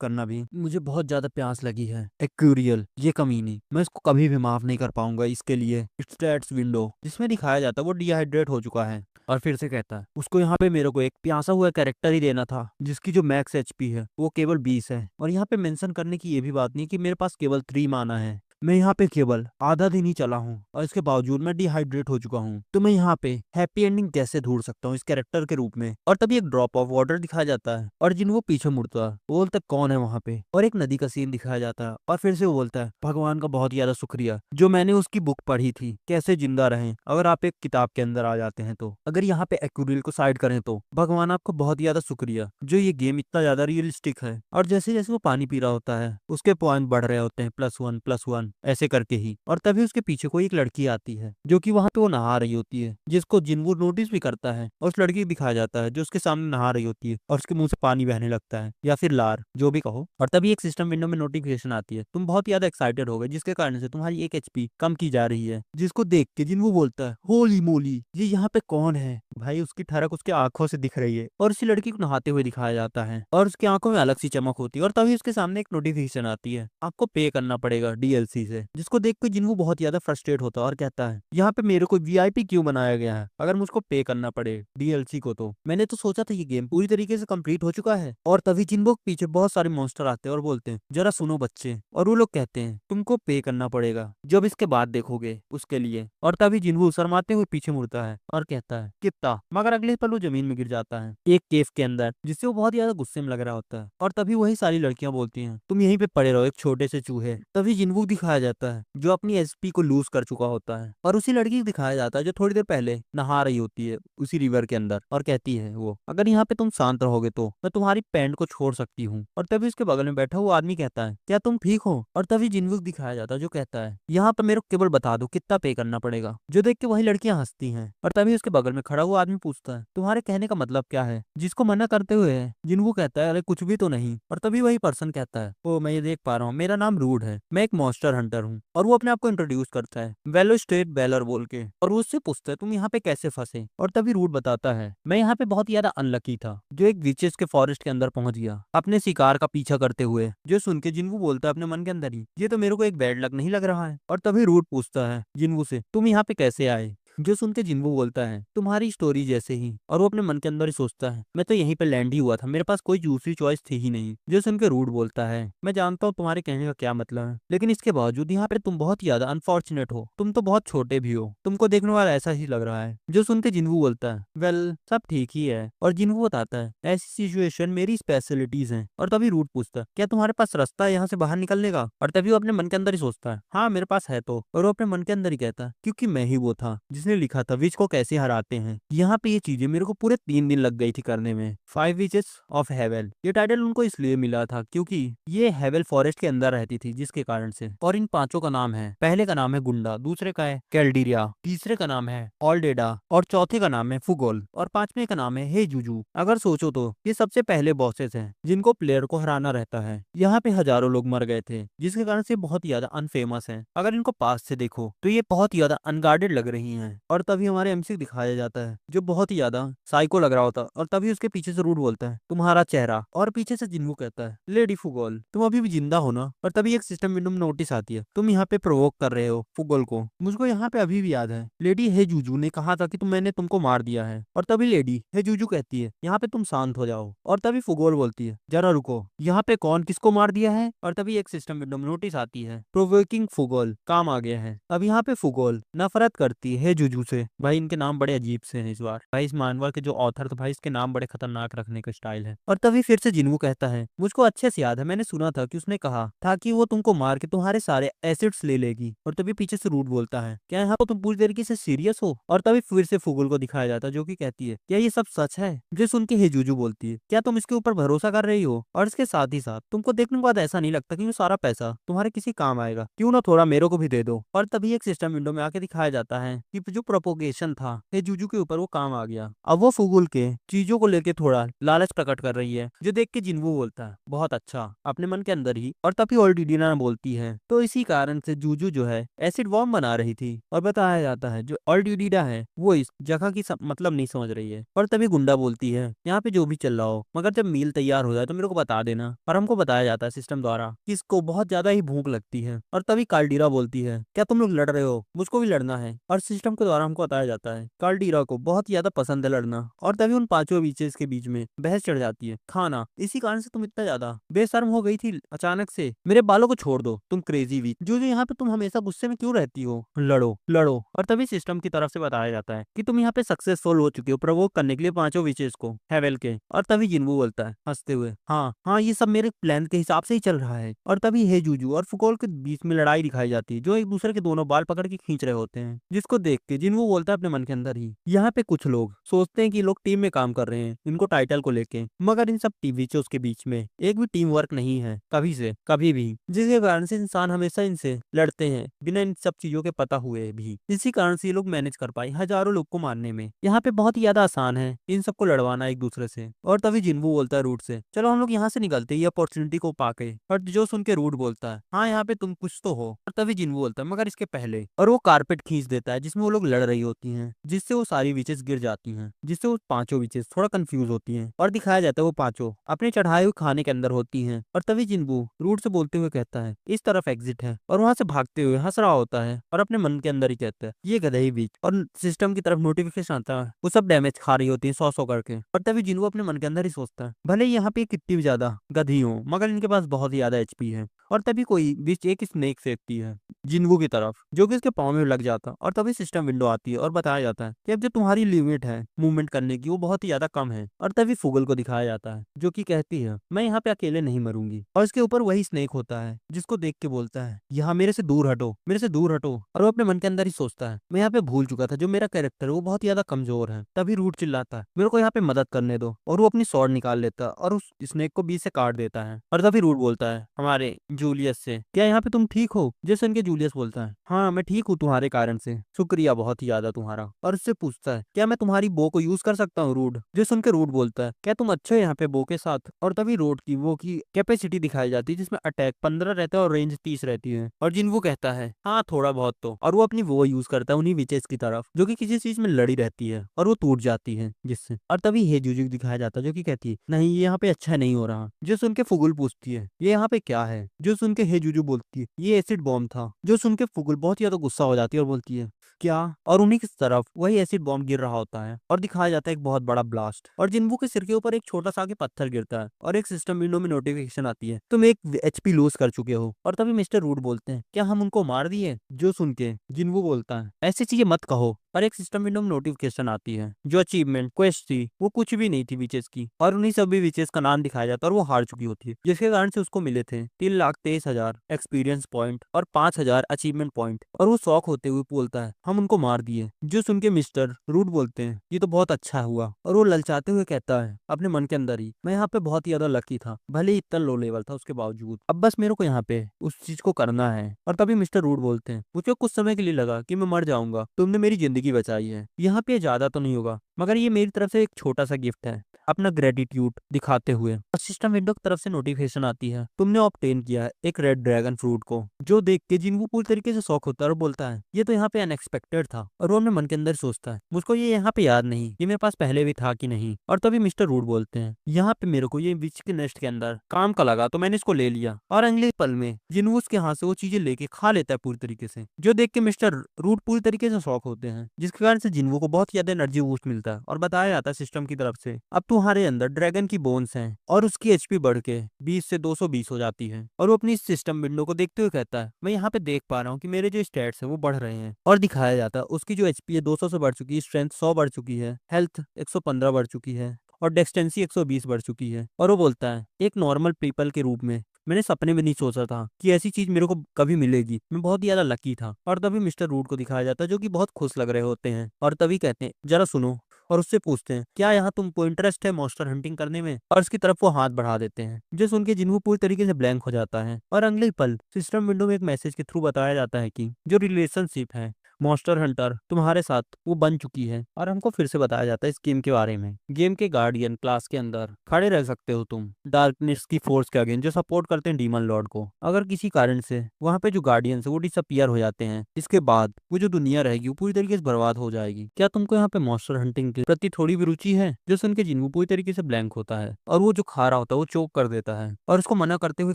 करना भी। मुझे बहुत ज्यादा प्यास लगी है। एक्यूरियल ये कमीनी, मैं इसको कभी भी माफ नहीं कर पाऊंगा इसके लिए। स्टैट्स विंडो जिसमें दिखाया जाता है वो डिहाइड्रेट हो चुका है और फिर से कहता है उसको यहाँ पे मेरे को एक प्यासा हुआ कैरेक्टर ही देना था जिसकी जो मैक्स एचपी है वो केवल 20 है। और यहाँ पे मेंशन करने की ये भी बात नहीं कि मेरे पास केवल 3 माना है। मैं यहाँ पे केवल आधा दिन ही चला हूँ और इसके बावजूद मैं डिहाइड्रेट हो चुका हूँ। तो मैं यहाँ पे हैप्पी एंडिंग कैसे ढूंढ सकता हूँ इस कैरेक्टर के रूप में। और तभी एक ड्रॉप ऑफ वाटर दिखाया जाता है और जिन वो पीछे मुड़ता है वो बोलता है कौन है वहां पे। और एक नदी का सीन दिखाया जाता है और फिर से वो बोलता है भगवान का बहुत ज्यादा शुक्रिया जो मैंने उसकी बुक पढ़ी थी कैसे जिंदा रहें। अगर आप एक किताब के अंदर आ जाते हैं तो अगर यहाँ पे एक्यूरियल को साइड करें तो भगवान आपको बहुत ज्यादा शुक्रिया जो ये गेम इतना ज्यादा रियलिस्टिक है। और जैसे जैसे वो पानी पी रहा होता है उसके पॉइंट बढ़ रहे होते हैं +1 +1 ऐसे करके ही। और तभी उसके पीछे कोई एक लड़की आती है जो कि वहां पे वो नहा रही होती है जिसको जिनवू नोटिस भी करता है। और उस लड़की को दिखाया जाता है जो उसके सामने नहा रही होती है और उसके मुंह से पानी बहने लगता है या फिर लार जो भी कहो। और तभी एक सिस्टम विंडो में नोटिफिकेशन आती है। तुम बहुत ज्यादा एक्साइटेड हो गए जिसके कारण से तुम्हारी एक एचपी कम की जा रही है। जिसको देख के जिनवू बोलता है होली मोली ये यहाँ पे कौन है। भाई उसकी ठरक उसके आंखों से दिख रही है और उसी लड़की को नहाते हुए दिखाया जाता है और उसकी आंखों में अलग सी चमक होती है। और तभी उसके सामने एक नोटिफिकेशन आती है आपको पे करना पड़ेगा डीएलसी से। जिसको देख के जिनवू बहुत ज्यादा फ्रस्ट्रेट होता है और कहता है यहाँ पे मेरे को वीआईपी क्यों बनाया गया है अगर मुझको पे करना पड़े डीएलसी को। तो मैंने तो सोचा था ये गेम पूरी तरीके से कंप्लीट हो चुका है। और तभी जिनवू के पीछे बहुत सारे मॉन्स्टर आते हैं और बोलते हैं जरा सुनो बच्चे। और वो लोग कहते हैं तुमको पे करना पड़ेगा जब इसके बाद देखोगे उसके लिए। और तभी जिनवू शर्माते हुए पीछे मुड़ता है और कहता है कितना। मगर अगले पल वो जमीन में गिर जाता है एक केव के अंदर जिससे वो बहुत ज्यादा गुस्से में लग रहा होता है। और तभी वही सारी लड़कियां बोलती हैं तुम यहीं पे पड़े रहो एक छोटे से चूहे। तभी जिनवू दिखाया जाता है जो अपनी एचपी को लूज कर चुका होता है और उसी लड़की को दिखाया जाता है जो थोड़ी देर पहले नहा रही होती है उसी रिवर के अंदर। और कहती है वो अगर यहाँ पे तुम शांत रहोगे तो मैं तुम्हारी पैंट को छोड़ सकती हूँ। और तभी उसके बगल में बैठा वो आदमी कहता है क्या तुम ठीक हो। और तभी जिनवू दिखाया जाता है जो कहता है यहाँ पर मेरे को केवल बता दो कितना पे करना पड़ेगा। जो देख के वही लड़कियां हंसती हैं। और तभी उसके बगल में खड़ा हुआ आदमी पूछता है तुम्हारे कहने का मतलब क्या है। जिसको मना करते हुए है जिनवू कहता है अरे कुछ भी तो नहीं। और तभी वही पर्सन कहता है ओ मैं ये देख पा रहा हूँ मेरा नाम रूड है मैं एक मॉन्स्टर हंटर हूँ। और वो अपने आप को इंट्रोड्यूस करता है वेलो स्टेट बेलर बोल के। और वो उससे पूछता है तुम यहाँ पे कैसे फंसे। और तभी रूड बताता है मैं यहाँ पे बहुत ज्यादा अनलकी था जो एक विचेस के फॉरेस्ट के अंदर पहुंच गया अपने शिकार का पीछा करते हुए। जो सुन के जिनवू बोलता है अपने मन के अंदर ही ये तो मेरे को एक बैड लक नहीं लग रहा है। और तभी रूड पूछता है जिनवू से तुम यहाँ पे कैसे आए। जो सुन के जिनवू बोलता है तुम्हारी स्टोरी जैसे ही। और वो अपने मन के अंदर ही सोचता है मैं तो यहीं पे लैंड ही हुआ था मेरे पास कोई दूसरी चॉइस थी ही नहीं। जो सुन के रूड बोलता है मैं जानता हूँ तुम्हारे कहने का क्या मतलब है लेकिन इसके बावजूद यहाँ पे तुम बहुत ज्यादा अनफॉर्चुनेट हो तुम तो बहुत छोटे भी हो तुमको देखने वाला ऐसा ही लग रहा है। जो सुन के जिनवू बोलता है वेल सब ठीक ही है। और जिनवू बताता है ऐसी सिचुएशन मेरी स्पेशलिटीज है। और तभी रूड पूछता है क्या तुम्हारे पास रास्ता है यहाँ से बाहर निकलने का। और तभी वो अपने मन के अंदर ही सोचता है हाँ मेरे पास है तो। और वो अपने मन के अंदर ही कहता है क्योंकि मैं ही वो था जिसने लिखा था विच को कैसे हराते हैं। यहाँ पे ये चीजें मेरे को पूरे 3 दिन लग गई थी करने में। 5 विचेस ऑफ हेवल ये टाइटल उनको इसलिए मिला था क्योंकि ये हेवल फॉरेस्ट के अंदर रहती थी जिसके कारण से। और इन पांचों का नाम है पहले का नाम है गुंडा दूसरे का है कैल्डीरिया तीसरे का नाम है ऑलडेडा और चौथे का नाम है फुगोल और पांचवे का नाम है हे जुजू। अगर सोचो तो ये सबसे पहले बॉसेस हैं जिनको प्लेयर को हराना रहता है। यहाँ पे हजारों लोग मर गए थे जिसके कारण से बहुत ज्यादा अनफेमस है। अगर इनको पास से देखो तो ये बहुत ज्यादा अनगार्डेड लग रही हैं। और तभी हमारे एमसी दिखाया जाता है जो बहुत ही ज्यादा साइको लग रहा होता है। और तभी उसके पीछे से रूड बोलता है तुम्हारा चेहरा। और पीछे से जिन्वू कहता है लेडी फुगोल तुम अभी भी जिंदा हो ना। और तभी एक सिस्टम विंडो में नोटिस आती है तुम यहाँ पे प्रोवोक कर रहे हो फुगोल को। मुझको यहाँ पे अभी भी याद है लेडी हे जूजू ने कहा था कि मैंने तुमको मार दिया है। और तभी लेडी हे जूजू कहती है यहाँ पे तुम शांत हो जाओ। और तभी फुगोल बोलती है जरा रुको यहाँ पे कौन किसको मार दिया है। और तभी एक सिस्टम विंडो में नोटिस आती है प्रोवोकिंग फुगोल काम आ गया है। अब यहाँ पे फुगोल नफरत करती है जुजू से। भाई इनके नाम बड़े अजीब से हैं इस बार। भाई इस मानवा के जो ऑथर तो भाई इसके नाम बड़े खतरनाक रखने का स्टाइल है। और तभी फिर से जिनवू कहता है मुझको अच्छे से याद है मैंने सुना था कि उसने कहा था कि वो तुमको मार के तुम्हारे सारे एसिड्स ले लेगी। और तभी पीछे से रूड बोलता है क्या यहाँ पर तुम पूरी तरीके से सीरियस हो। और तभी फिर से फुगुल को दिखाया जाता है जो कि कहती है क्या ये सब सच है। जो सुन के हे जुजू बोलती है क्या तुम इसके ऊपर भरोसा कर रही हो। और इसके साथ ही साथ तुमको देखने के बाद ऐसा नहीं लगता कि वो सारा पैसा तुम्हारे किसी काम आएगा क्यों ना थोड़ा मेरे को भी दे दो। और तभी एक सिस्टम विंडो में आके दिखाया जाता है कि तो जो प्रोपोगेशन था ये जूजू के ऊपर वो काम आ गया। अब वो फुगुल के चीजों को लेके थोड़ा लालच प्रकट कर रही है, जो देख के जिन्वू बोलता है बहुत अच्छा अपने मन के अंदर ही। और तभी ओल्डिडीना बोलती है तो इसी कारण से जूजू जो है एसिड बॉम्ब बना रही थी। और बताया जाता है जो ओल्डिडीना है वो इस जगह की मतलब नहीं समझ रही है। और तभी गुंडा बोलती है यहाँ पे जो भी चल रहा हो, मगर जब मील तैयार हो जाए तो मेरे को बता देना। और हमको बताया जाता है सिस्टम द्वारा कि इसको बहुत ज्यादा ही भूख लगती है। और तभी कार्डीरा बोलती है क्या तुम लोग लड़ रहे हो, मुझको भी लड़ना है। और सिस्टम के द्वारा हमको बताया जाता है कार्डीरा को बहुत ज्यादा पसंद है लड़ना। और तभी उन पांचों बीचेस के बीच में बहस चढ़ जाती है। खाना, इसी कारण से तुम इतना ज्यादा बेशर्म हो गई थी अचानक से, मेरे बालों को छोड़ दो तुम क्रेजी वीच, जो यहाँ पे तुम हमेशा गुस्से में क्यों रहती हो, लड़ो लड़ो। और तभी सिस्टम की तरफ से बताया जाता है कि तुम यहाँ पे सक्सेसफुल हो चुके हो प्रवोक करने के लिए पांचों विचेस को हेवेल के। और तभी जिन्वू बोलता है हंसते हुए हाँ हाँ ये सब मेरे प्लान के हिसाब से ही चल रहा है। और तभी हे जूजू और फुकोल के बीच में लड़ाई दिखाई जाती है, जो एक दूसरे के दोनों बाल पकड़ के खींच रहे होते हैं, जिसको देख के जिन्वू बोलता है अपने मन के अंदर ही यहाँ पे कुछ लोग सोचते हैं कि लोग टीम में काम कर रहे हैं इनको टाइटल को लेके, मगर इन सब टीवीचों के बीच में एक भी टीम वर्क नहीं है कभी से कभी भी, जिसके कारण से इंसान हमेशा इनसे लड़ते हैं बिना इन सब चीजों के पता हुए भी। इसी कारण से ये लोग मैनेज कर पाए हजारों लोग को मारने में। यहाँ पे बहुत ही ज्यादा आसान है इन सबको लड़वाना एक दूसरे से। और तभी जिन्वू बोलता है रूट से चलो हम लोग यहाँ से निकलते हैं ये अपॉर्चुनिटी को पाके। और जो सुन के रूट बोलता है हाँ यहाँ पे तुम कुछ तो हो। और तभी जिन्वू बोलता है मगर इसके पहले, और वो कारपेट खींच देता है जिसमें वो लोग लड़ रही होती हैं, जिससे वो सारी विचेस गिर जाती हैं, जिससे वो पांचों विचेस थोड़ा कंफ्यूज होती हैं। और दिखाया जाता है वो पांचों अपने चढ़ाए हुए खाने के अंदर होती हैं। और तभी जिन्वू रूट से बोलते हुए कहता है इस तरफ एग्जिट है, और वहां से भागते हुए हंस रहा होता है और अपने मन के अंदर ही कहता है ये गधे बीच। और सिस्टम की तरफ नोटिफिकेशन आता है वो सब डैमेज खा रही होती है 100 करके। और तभी जिन्वू अपने मन के अंदर ही सोचता है भले यहाँ पे कितनी भी ज्यादा गधी हो मगर इनके पास बहुत ही ज्यादा एचपी है। और तभी कोई बीच एक स्नेक फेंकती है जिन्वू की तरफ, जो कि उसके पाँव में लग जाता। और तभी सिस्टम विंडो आती है और बताया जाता है कि अब जो तुम्हारी लिमिट है मूवमेंट करने की वो बहुत ही ज्यादा कम है। और तभी फुगल को दिखाया जाता है जो कि कहती है मैं यहाँ पे अकेले नहीं मरूंगी। और इसके ऊपर वही स्नेक होता है जिसको देख के बोलता है यहाँ मेरे से दूर हटो, मेरे से दूर हटो। और वो अपने मन के अंदर ही सोचता है मैं यहाँ पे भूल चुका था जो मेरा कैरेक्टर है वो बहुत ज्यादा कमजोर है। तभी रूट चिल्लाता है मेरे को यहाँ पे मदद करने दो, और वो अपनी स्वॉर्ड निकाल लेता है और उस स्नेक को बीच से काट देता है। और तभी रूट बोलता है हमारे जूलियस से क्या यहाँ पे तुम ठीक हो, जो सुन के जूलियस बोलता है हाँ मैं ठीक हूँ तुम्हारे कारण से, शुक्रिया बहुत ही ज्यादा तुम्हारा। और उससे पूछता है क्या मैं तुम्हारी बो को यूज कर सकता हूँ रूट, जो सुन के रूट बोलता है क्या तुम अच्छे हो यहाँ पे बो के साथ। और तभी रूट की वो की कैपेसिटी दिखाई जाती है जिसमें अटैक 15 रहता है और रेंज 30 रहती है। और जिन्वू कहता है हाँ थोड़ा बहुत तो, और वो अपनी वो यूज करता है उन्हीं विचेस की तरफ जो कि किसी चीज में लड़ी रहती है और वो टूट जाती है जिससे। और तभी हे जूजू दिखाया जाता है जो कि कहती है नहीं ये यहाँ पे अच्छा नहीं हो रहा, जो सुन के फुगुल पूछती है ये यहाँ पे क्या है, जो सुन के हे जूजू बोलती है ये एसिड बॉम्ब था, जो सुन के फुगुल बहुत ही ज्यादा गुस्सा हो जाती है और बोलती है क्या। और उन्हीं की तरफ वही एसिड बॉम्ब गिर रहा होता है और दिखाया जाता है एक बहुत बड़ा ब्लास्ट। और जिन्वू के सिर के ऊपर एक छोटा सा आगे पत्थर गिरता है और एक सिस्टम विंडो में नोटिफिकेशन आती है तुम एक एचपी लूज कर चुके हो। और तभी मिस्टर रूट बोलते हैं क्या हम उनको मार दिए, जो सुन के जिन्वू बोलता है ऐसी चीजें मत कहो। और एक सिस्टम विंडो में नोटिफिकेशन आती है जो अचीवमेंट क्वेस्ट थी वो कुछ भी नहीं थी विचेस की, और उन्हीं सभी विचेस का नाम दिखाया जाता है और वो हार चुकी होती है, जिसके कारण से उसको मिले थे 3,23,000 एक्सपीरियंस पॉइंट और 5,000 अचीवमेंट पॉइंट। और वो शौक होते हुए बोलता है हम उनको मार दिए, जो सुन के मिस्टर रूट बोलते हैं ये तो बहुत अच्छा हुआ। और वो ललचाते हुए कहता है अपने मन के अंदर ही मैं यहाँ पे बहुत ही ज्यादा लकी था, भले ही इतना लो लेवल था उसके बावजूद, अब बस मेरे को यहाँ पे उस चीज को करना है। और तभी मिस्टर रूट बोलते हैं मुझे कुछ समय के लिए लगा कि मैं मर जाऊंगा, तुमने मेरी जिंदगी बचाई है, यहाँ पे ज्यादा तो नहीं होगा मगर ये मेरी तरफ से एक छोटा सा गिफ्ट है, अपना ग्रेटिट्यूड दिखाते हुए। और सिस्टम विंडो की तरफ से नोटिफिकेशन आती है तुमने ऑब्टेन किया है एक रेड ड्रैगन फ्रूट को, जो देख के जिन्वू पूरी तरीके से शॉक होता है और बोलता है ये तो यहाँ पे अनएक्सपेक्टेड था। और वो अपने मन के अंदर सोचता है मुझको ये यहाँ पे याद नहीं ये मेरे पास पहले भी था कि नहीं। और तभी मिस्टर रूट बोलते हैं यहाँ पे मेरे को ये विच के नेस्ट के अंदर काम का लगा तो मैंने इसको ले लिया। और अगले पल में जिन्वू उसके हाथ से वो चीजें लेके खा लेता है पूरी तरीके से, जो देख के मिस्टर रूट पूरी तरीके से शॉक होते हैं, जिसके कारण से जिन्वू को बहुत ज्यादा एनर्जी बूस्ट मिलता है। और बताया जाता है सिस्टम की तरफ से अब तुम्हारे अंदर ड्रैगन की बोन्स हैं, और उसकी एचपी बढ़ के 20 से 220 हो जाती है। और वो अपनी सिस्टम विंडो को देखते हुए कहता है मैं यहाँ पे देख पा रहा हूँ कि मेरे जो स्टैट्स है वो बढ़ रहे हैं। और दिखाया जाता है उसकी जो एचपी है 200 से बढ़ चुकी है, स्ट्रेंथ 100 बढ़ चुकी है, हेल्थ 115 बढ़ चुकी है, और डेक्सटेंसी 120 बढ़ चुकी है। और वो बोलता है एक नॉर्मल पीपल के रूप में मैंने सपने में नहीं सोचा था कि ऐसी चीज मेरे को कभी मिलेगी, मैं बहुत ही ज्यादा लकी था। और तभी मिस्टर रूट को दिखाया जाता है जो कि बहुत खुश लग रहे होते हैं। और तभी कहते हैं जरा सुनो, और उससे पूछते हैं क्या यहाँ तुमको इंटरेस्ट है मॉन्स्टर हंटिंग करने में। और उसकी तरफ वो हाथ बढ़ा देते हैं, जो सुन के जिन्वू पूरी तरीके से ब्लैंक हो जाता है। और अगले पल सिस्टम विंडो में एक मैसेज के थ्रू बताया जाता है कि जो रिलेशनशिप है मॉन्स्टर हंटर तुम्हारे साथ वो बन चुकी है। और हमको फिर से बताया जाता है इस गेम के बारे में। गेम के गार्डियन क्लास के अंदर खड़े रह सकते हो तुम डार्कनेस की फोर्स के अगेंस्ट, जो सपोर्ट करते हैं डीमन लॉर्ड को। अगर किसी कारण से वहाँ पे जो गार्डियंस है वो डिसअपियर हो जाते हैं, इसके बाद वो जो दुनिया रहेगी वो पूरी तरीके से बर्बाद हो जाएगी। क्या तुमको यहाँ पे मॉन्स्टर हंटिंग के प्रति थोड़ी भी रुचि है? जो सुन के जिन्वू पूरी तरीके से ब्लैंक होता है और वो जो खा रहा होता है वो चोक कर देता है और उसको मना करते हुए